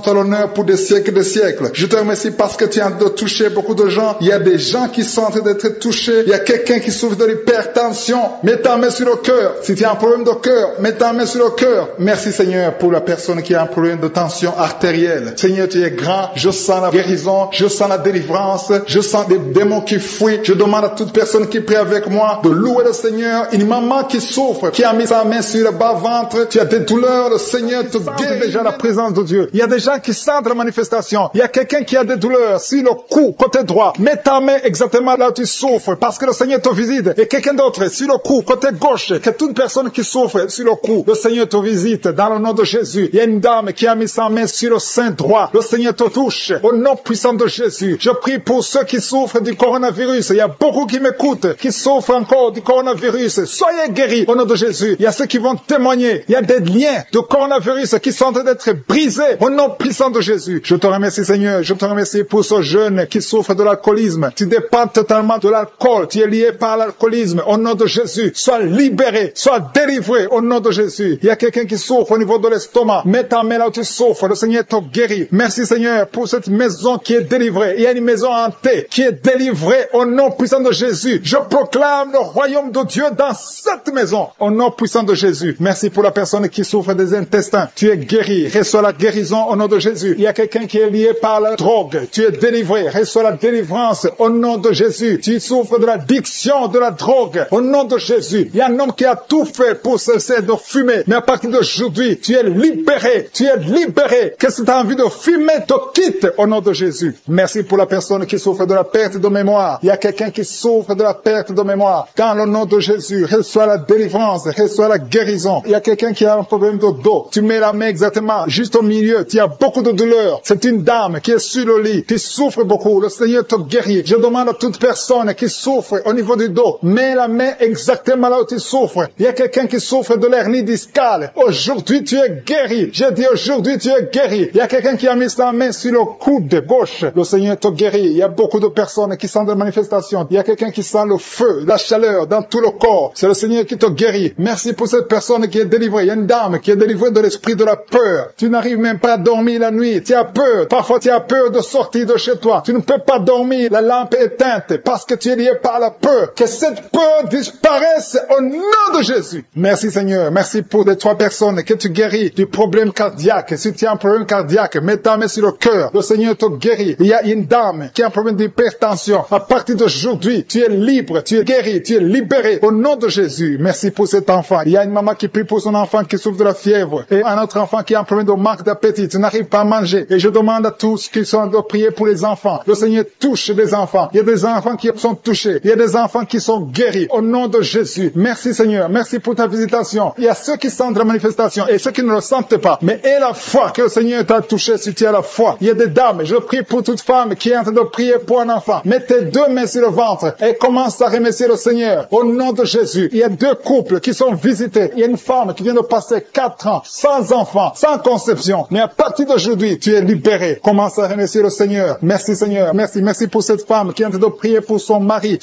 toi l'honneur pour des siècles et des siècles. Je te remercie parce que tu es en train de toucher beaucoup de gens. Il y a des gens qui sont en train d'être touchés. Il y a quelqu'un qui souffre de l'hypertension. Mets ta main sur le cœur. Si tu as un problème de cœur, mets ta main sur le cœur. Merci, Seigneur, pour la personne qui a un problème de tension artérielle. Seigneur, tu es grand. Je sens la guérison. Je sens la délivrance. Je sens des démons qui fuient. Je demande à toute personne qui prie avec moi de louer le Seigneur. Une maman qui souffre, qui a mis sa main sur le bas-ventre. Tu as des douleurs. Le Seigneur te guérit. Déjà la présence de Dieu. Il y a des gens qui sentent la manifestation. Il y a quelqu'un qui a des douleurs sur le cou, côté droit. Mets ta main exactement là où tu souffres parce que le Seigneur te visite. Et quelqu'un d'autre sur le cou, côté gauche. Que toute personne qui souffre sur le cou, le Seigneur te visite dans le nom de Jésus. Il y a une dame qui a mis sa main sur le sein droit. là. Le Seigneur te touche. Au nom puissant de Jésus, je prie pour ceux qui souffrent du coronavirus. Il y a beaucoup qui m'écoutent, qui souffrent encore du coronavirus. Soyez guéris au nom de Jésus. Il y a ceux qui vont témoigner. Il y a des liens de coronavirus qui sont en train d'être brisés au nom puissant de Jésus. Je te remercie, Seigneur. Je te remercie pour ce jeune qui souffre de l'alcoolisme. Tu dépends totalement de l'alcool. Tu es lié par l'alcoolisme. Au nom de Jésus, sois libéré, sois délivré au nom de Jésus. Il y a quelqu'un qui souffre au niveau de l'estomac. Mets ta main là où tu souffres. Le Seigneur te guérit. Merci, Seigneur, pour cette maison qui est délivrée. Il y a une maison hantée qui est délivrée au nom puissant de Jésus. Je proclame le royaume de Dieu dans cette maison au nom puissant de Jésus. Merci pour la personne qui souffre des intestins. Tu es guéri. Reçois la guérison au nom de Jésus. Il y a quelqu'un qui est lié par la drogue. Tu es délivré. Reçois la délivrance au nom de Jésus. Tu souffres de l'addiction de la drogue au nom de Jésus. Il y a un homme qui a tout fait pour cesser de fumer. Mais à partir d'aujourd'hui, tu es libéré. Tu es libéré. Qu'est-ce que tu as envie de fumer te quitte au nom de Jésus. Merci pour la personne qui souffre de la perte de mémoire. Il y a quelqu'un qui souffre de la perte de mémoire. Dans le nom de Jésus, reçois la délivrance, reçois la guérison. Il y a quelqu'un qui a un problème de dos. Tu mets la main exactement juste au milieu. Tu as beaucoup de douleur. C'est une dame qui est sur le lit. Tu souffres beaucoup. Le Seigneur te guérit. Je demande à toute personne qui souffre au niveau du dos, mets la main exactement là où tu souffres. Il y a quelqu'un qui souffre de l'hernie discale. Aujourd'hui, tu es guéri. J'ai dit aujourd'hui, tu es guéri. Il y a quelqu'un qui a mis sa main sur le coude gauche. Le Seigneur te guérit. Il y a beaucoup de personnes qui sentent des manifestations. Il y a quelqu'un qui sent le feu, la chaleur dans tout le corps. C'est le Seigneur qui te guérit. Merci pour cette personne qui est délivrée. Il y a une dame qui est délivrée de l'esprit de la peur. Tu n'arrives même pas à dormir la nuit. Tu as peur. Parfois, tu as peur de sortir de chez toi. Tu ne peux pas dormir. La lampe est éteinte parce que tu es lié par la peur. Que cette peur disparaisse au nom de Jésus. Merci, Seigneur. Merci pour les 3 personnes que tu guéris du problème cardiaque. Si tu as un problème cardiaque, mets ta main sur le cœur. Le Seigneur te guérit. Il y a une dame qui a un problème d'hypertension. À partir d'aujourd'hui, tu es libre, tu es guéri, tu es libéré au nom de Jésus. Merci pour cet enfant. Il y a une maman qui prie pour son enfant qui souffre de la fièvre et un autre enfant qui a un problème de manque d'appétit. Tu n'arrives pas à manger. Et je demande à tous qui sont de prier pour les enfants. Le Seigneur touche les enfants. Il y a des enfants qui sont touchés. Il y a des enfants qui sont guéris au nom de Jésus. Merci, Seigneur. Merci pour ta visitation. Il y a ceux qui sentent la manifestation et ceux qui ne le sentent pas. Mais aie la foi que le Seigneur t'a touché si tu as la foi. Il y a des dames. Je prie pour toute femme qui est en train de prier pour un enfant. Mets tes 2 mains sur le ventre et commence à remercier le Seigneur au nom de Jésus. Il y a 2 couples qui sont visités. Il y a une femme qui vient de passer 4 ans sans enfant, sans conception. Mais à partir d'aujourd'hui, tu es libéré. Commence à remercier le Seigneur. Merci, Seigneur. Merci. Merci pour cette femme qui est en train de prier pour son mari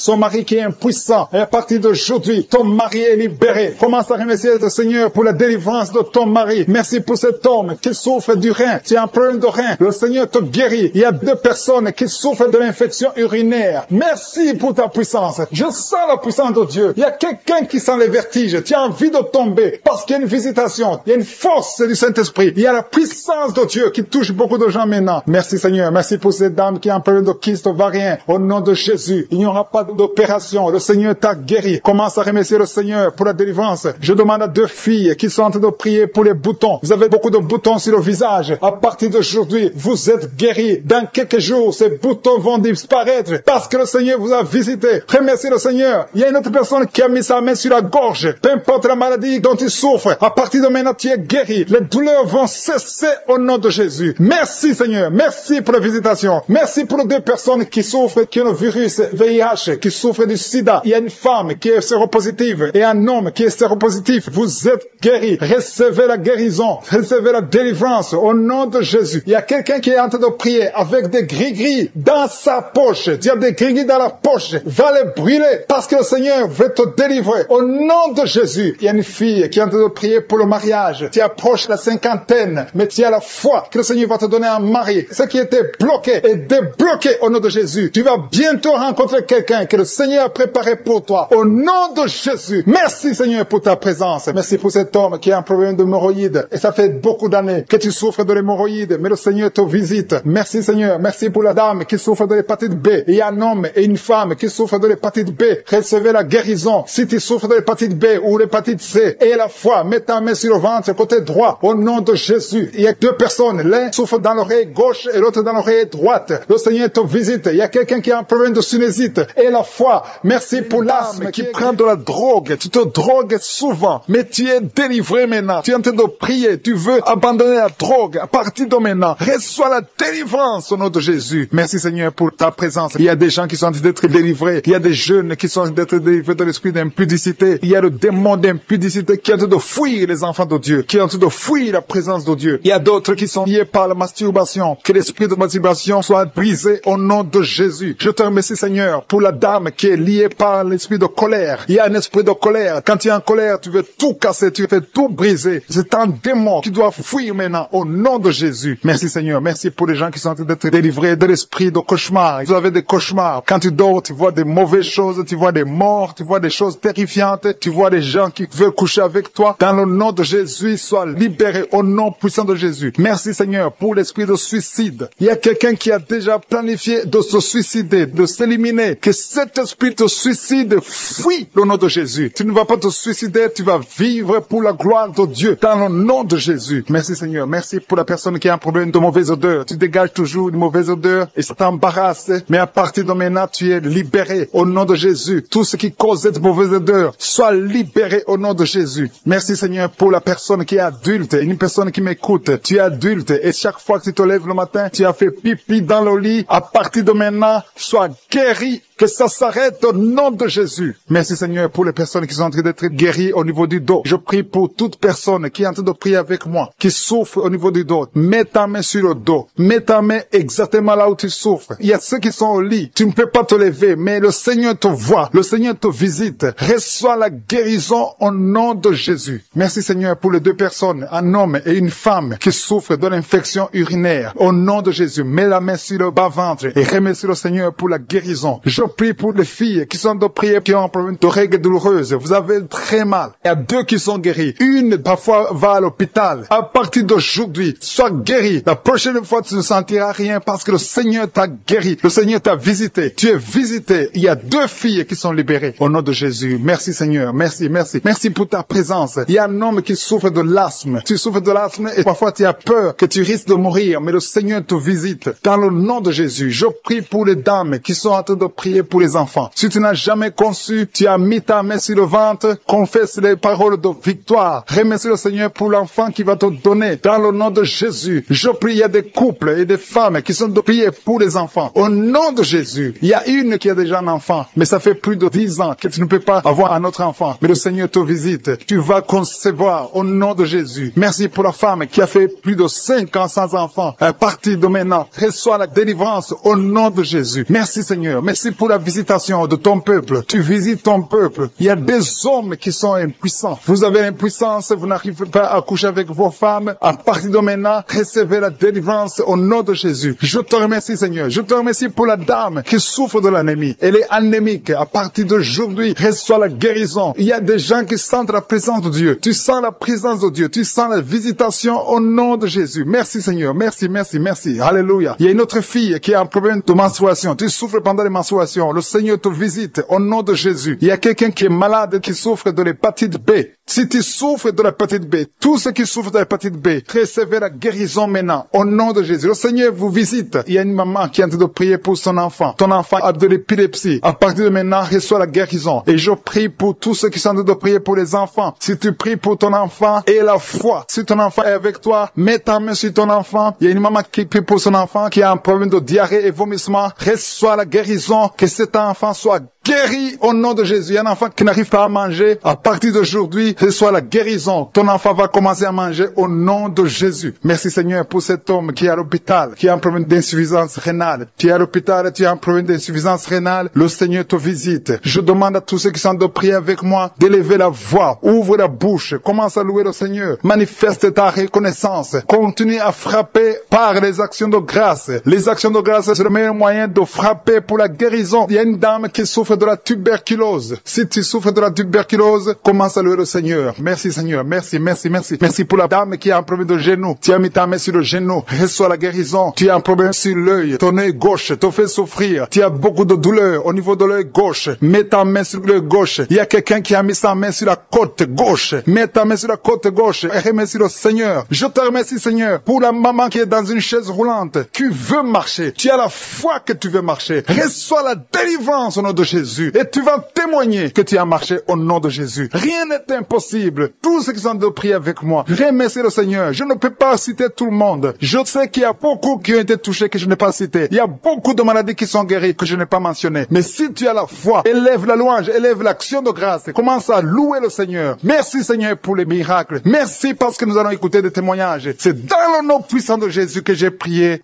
qui est impuissant. Et à partir d'aujourd'hui, ton mari est libéré. Commence à remercier le Seigneur pour la délivrance de ton mari. Merci pour cet homme qui souffre du rein. Tu as un problème de rein. Le Seigneur te guérit. Il y a 2 personnes qui souffrent de l'infection urinaire. Merci pour ta puissance. Je sens la puissance de Dieu. Il y a quelqu'un qui sent les vertiges. Tu as envie de tomber parce qu'il y a une visitation. Il y a une force du Saint-Esprit. Il y a la puissance de Dieu qui touche beaucoup de gens maintenant. Merci, Seigneur. Merci pour cette dame qui a un problème de kyste ovarien. Au nom de Jésus, il n'y aura pas d'opération. Le Seigneur t'a guéri. Commence à remercier le Seigneur pour la délivrance. Je demande à 2 filles qui sont en train de prier pour les boutons. Vous avez beaucoup de boutons sur le visage. À partir d'aujourd'hui, vous êtes guéris. Dans quelques jours, ces boutons vont disparaître parce que le Seigneur vous a visité. Remerciez le Seigneur. Il y a une autre personne qui a mis sa main sur la gorge. Peu importe la maladie dont il souffre, à partir de maintenant, tu es guéri. Les douleurs vont cesser au nom de Jésus. Merci, Seigneur. Merci pour la visitation. Merci pour les 2 personnes qui souffrent, qui ont le virus VIH, qui souffrent du sida. Il y a une femme qui est séropositive et un homme qui est séropositif. Vous êtes guéris. Recevez la guérison. Recevez la délivrance au nom de Jésus. Il y a quelqu'un qui est en train de prier avec des gris-gris dans sa poche. Tu as des gris-gris dans la poche. Va les brûler parce que le Seigneur veut te délivrer. Au nom de Jésus, il y a une fille qui est en train de prier pour le mariage. Tu approches la 50aine, mais tu as la foi que le Seigneur va te donner un mari. Ce qui était bloqué est débloqué au nom de Jésus. Tu vas bientôt rencontrer quelqu'un que le Seigneur a préparé pour toi. Au nom de Jésus. Merci, Seigneur, pour ta présence. Merci pour cet homme qui a un problème d'hémorroïdes. Et ça fait beaucoup d'années que tu souffres de l'hémorroïde, mais le Seigneur te visite. Merci, Seigneur. Merci pour la dame qui souffre de l'hépatite B. Il y a un homme et une femme qui souffrent de l'hépatite B. Recevez la guérison. Si tu souffres de l'hépatite B ou l'hépatite C, et la foi, mets ta main sur le ventre, côté droit, au nom de Jésus. Il y a 2 personnes. L'un souffre dans l'oreille gauche et l'autre dans l'oreille droite. Le Seigneur te visite. Il y a quelqu'un qui a un problème de sinusite. Et la foi. Merci pour l'asthme qui prend de la drogue. Tu te drogues souvent, mais tu es délivré maintenant. Tu es en train de prier. Tu veux abandonner la drogue. À partir de maintenant, maintenant. Reçois la délivrance au nom de Jésus. Merci Seigneur pour ta présence. Il y a des gens qui sont en train d'être délivrés. Il y a des jeunes qui sont en train d'être délivrés de l'esprit d'impudicité. Il y a le démon d'impudicité qui est en train de fuir les enfants de Dieu, qui est en train de fuir la présence de Dieu. Il y a d'autres qui sont liés par la masturbation. Que l'esprit de masturbation soit brisé au nom de Jésus. Je te remercie Seigneur pour la dame qui est liée par l'esprit de colère. Il y a un esprit de colère. Quand tu es en colère, tu veux tout casser, tu veux tout briser. C'est un démon qui doit fuir maintenant au nom de Jésus. Merci Seigneur. Merci pour les gens qui sont en train d'être délivrés de l'esprit de cauchemar. Vous avez des cauchemars. Quand tu dors, tu vois des mauvaises choses, tu vois des morts, tu vois des choses terrifiantes, tu vois des gens qui veulent coucher avec toi. Dans le nom de Jésus, sois libéré au nom puissant de Jésus. Merci Seigneur pour l'esprit de suicide. Il y a quelqu'un qui a déjà planifié de se suicider, de s'éliminer. Que cet esprit de suicide fuit au nom de Jésus. Tu ne vas pas te suicider, tu vas vivre pour la gloire de Dieu dans le nom de Jésus. Merci Seigneur. Merci pour la personne qui a un problème de mauvaise odeur. Tu dégages toujours une mauvaise odeur et ça t'embarrasse. Mais à partir de maintenant, tu es libéré au nom de Jésus. Tout ce qui cause cette mauvaise odeur, soit libéré au nom de Jésus. Merci Seigneur pour la personne qui est adulte, une personne qui m'écoute. Tu es adulte et chaque fois que tu te lèves le matin, tu as fait pipi dans le lit. À partir de maintenant, sois guéri. Que ça s'arrête au nom de Jésus. Merci Seigneur pour les personnes qui sont en train d'être guéries au niveau du dos. Je prie pour toute personne qui est en train de prier avec moi, qui souffre au niveau du dos. Mets ta main sur le dos. Mets ta main exactement là où tu souffres. Il y a ceux qui sont au lit. Tu ne peux pas te lever, mais le Seigneur te voit. Le Seigneur te visite. Reçois la guérison au nom de Jésus. Merci Seigneur pour les deux personnes, un homme et une femme qui souffrent de l'infection urinaire. Au nom de Jésus, mets la main sur le bas-ventre et remercie le Seigneur pour la guérison. Je prie pour les filles qui sont de prière, qui ont un problème de règles douloureuses. Vous avez très mal. Il y a deux qui sont guéris. Une, parfois, va à l'hôpital. À partir d'aujourd'hui, sois guéri. La prochaine fois, tu ne sentiras rien parce que le Seigneur t'a guéri. Le Seigneur t'a visité. Tu es visité. Il y a deux filles qui sont libérées. Au nom de Jésus. Merci Seigneur. Merci, merci. Merci pour ta présence. Il y a un homme qui souffre de l'asthme. Tu souffres de l'asthme et parfois tu as peur que tu risques de mourir. Mais le Seigneur te visite. Dans le nom de Jésus, je prie pour les dames qui sont en train de prier pour les enfants. Si tu n'as jamais conçu, tu as mis ta main sur le ventre, confesse les paroles de victoire. Remercie le Seigneur pour l'enfant qui va te donner. Dans le nom de Jésus, je prie, il y a des couples et des femmes qui sont de prier pour les enfants. Au nom de Jésus, il y a une qui a déjà un enfant, mais ça fait plus de 10 ans que tu ne peux pas avoir un autre enfant. Mais le Seigneur te visite. Tu vas concevoir au nom de Jésus. Merci pour la femme qui a fait plus de 5 ans sans enfant. À partir de maintenant, reçois la délivrance au nom de Jésus. Merci Seigneur. Merci pour la visitation de ton peuple. Tu visites ton peuple. Il y a des hommes qui sont impuissants. Vous avez l'impuissance, vous n'arrivez pas à coucher avec vos femmes. À partir de maintenant, recevez la délivrance au nom de Jésus. Je te remercie Seigneur. Je te remercie pour la dame qui souffre de l'anémie. Elle est anémique. À partir d'aujourd'hui, reçois la guérison. Il y a des gens qui sentent la présence de Dieu. Tu sens la présence de Dieu. Tu sens la visitation au nom de Jésus. Merci Seigneur. Merci, merci, merci. Alléluia. Il y a une autre fille qui a un problème de menstruation. Tu souffres pendant les menstruations. Le Seigneur te visite au nom de Jésus. Il y a quelqu'un qui est malade, qui souffre de l'hépatite B. Si tu souffres de l'hépatite B, tous ceux qui souffrent de l'hépatite B, recevez la guérison maintenant au nom de Jésus. Le Seigneur vous visite. Il y a une maman qui est en train de prier pour son enfant. Ton enfant a de l'épilepsie. À partir de maintenant, reçois la guérison. Et je prie pour tous ceux qui sont en train de prier pour les enfants. Si tu pries pour ton enfant, aie la foi. Si ton enfant est avec toi, mets ta main sur ton enfant. Il y a une maman qui prie pour son enfant qui a un problème de diarrhée et vomissement. Reçois la guérison. Que cet enfant soit guéri au nom de Jésus. Il y a un enfant qui n'arrive pas à manger. À partir d'aujourd'hui, reçois la guérison. Ton enfant va commencer à manger au nom de Jésus. Merci Seigneur pour cet homme qui est à l'hôpital, qui a un problème d'insuffisance rénale. Tu es à l'hôpital, tu as un problème d'insuffisance rénale. Le Seigneur te visite. Je demande à tous ceux qui sont de prier avec moi d'élever la voix. Ouvre la bouche. Commence à louer le Seigneur. Manifeste ta reconnaissance. Continue à frapper par les actions de grâce. Les actions de grâce, c'est le meilleur moyen de frapper pour la guérison. Il y a une dame qui souffre de la tuberculose. Si tu souffres de la tuberculose, commence à louer le Seigneur. Merci Seigneur. Merci, merci, merci. Merci pour la dame qui a un problème de genou. Tu as mis ta main sur le genou. Reçois la guérison. Tu as un problème sur l'œil. Ton œil gauche te fait souffrir. Tu as beaucoup de douleur au niveau de l'œil gauche. Mets ta main sur l'œil gauche. Il y a quelqu'un qui a mis sa main sur la côte gauche. Mets ta main sur la côte gauche et remercie le Seigneur. Je te remercie Seigneur pour la maman qui est dans une chaise roulante. Tu veux marcher. Tu as la foi que tu veux marcher. Reçois la délivrance au nom de Jésus. Jésus. Et tu vas témoigner que tu as marché au nom de Jésus. Rien n'est impossible. Tous ceux qui sont de prier avec moi, remercie le Seigneur. Je ne peux pas citer tout le monde. Je sais qu'il y a beaucoup qui ont été touchés que je n'ai pas cité. Il y a beaucoup de maladies qui sont guéries que je n'ai pas mentionnées. Mais si tu as la foi, élève la louange, élève l'action de grâce. Commence à louer le Seigneur. Merci Seigneur pour les miracles. Merci parce que nous allons écouter des témoignages. C'est dans le nom puissant de Jésus que j'ai prié.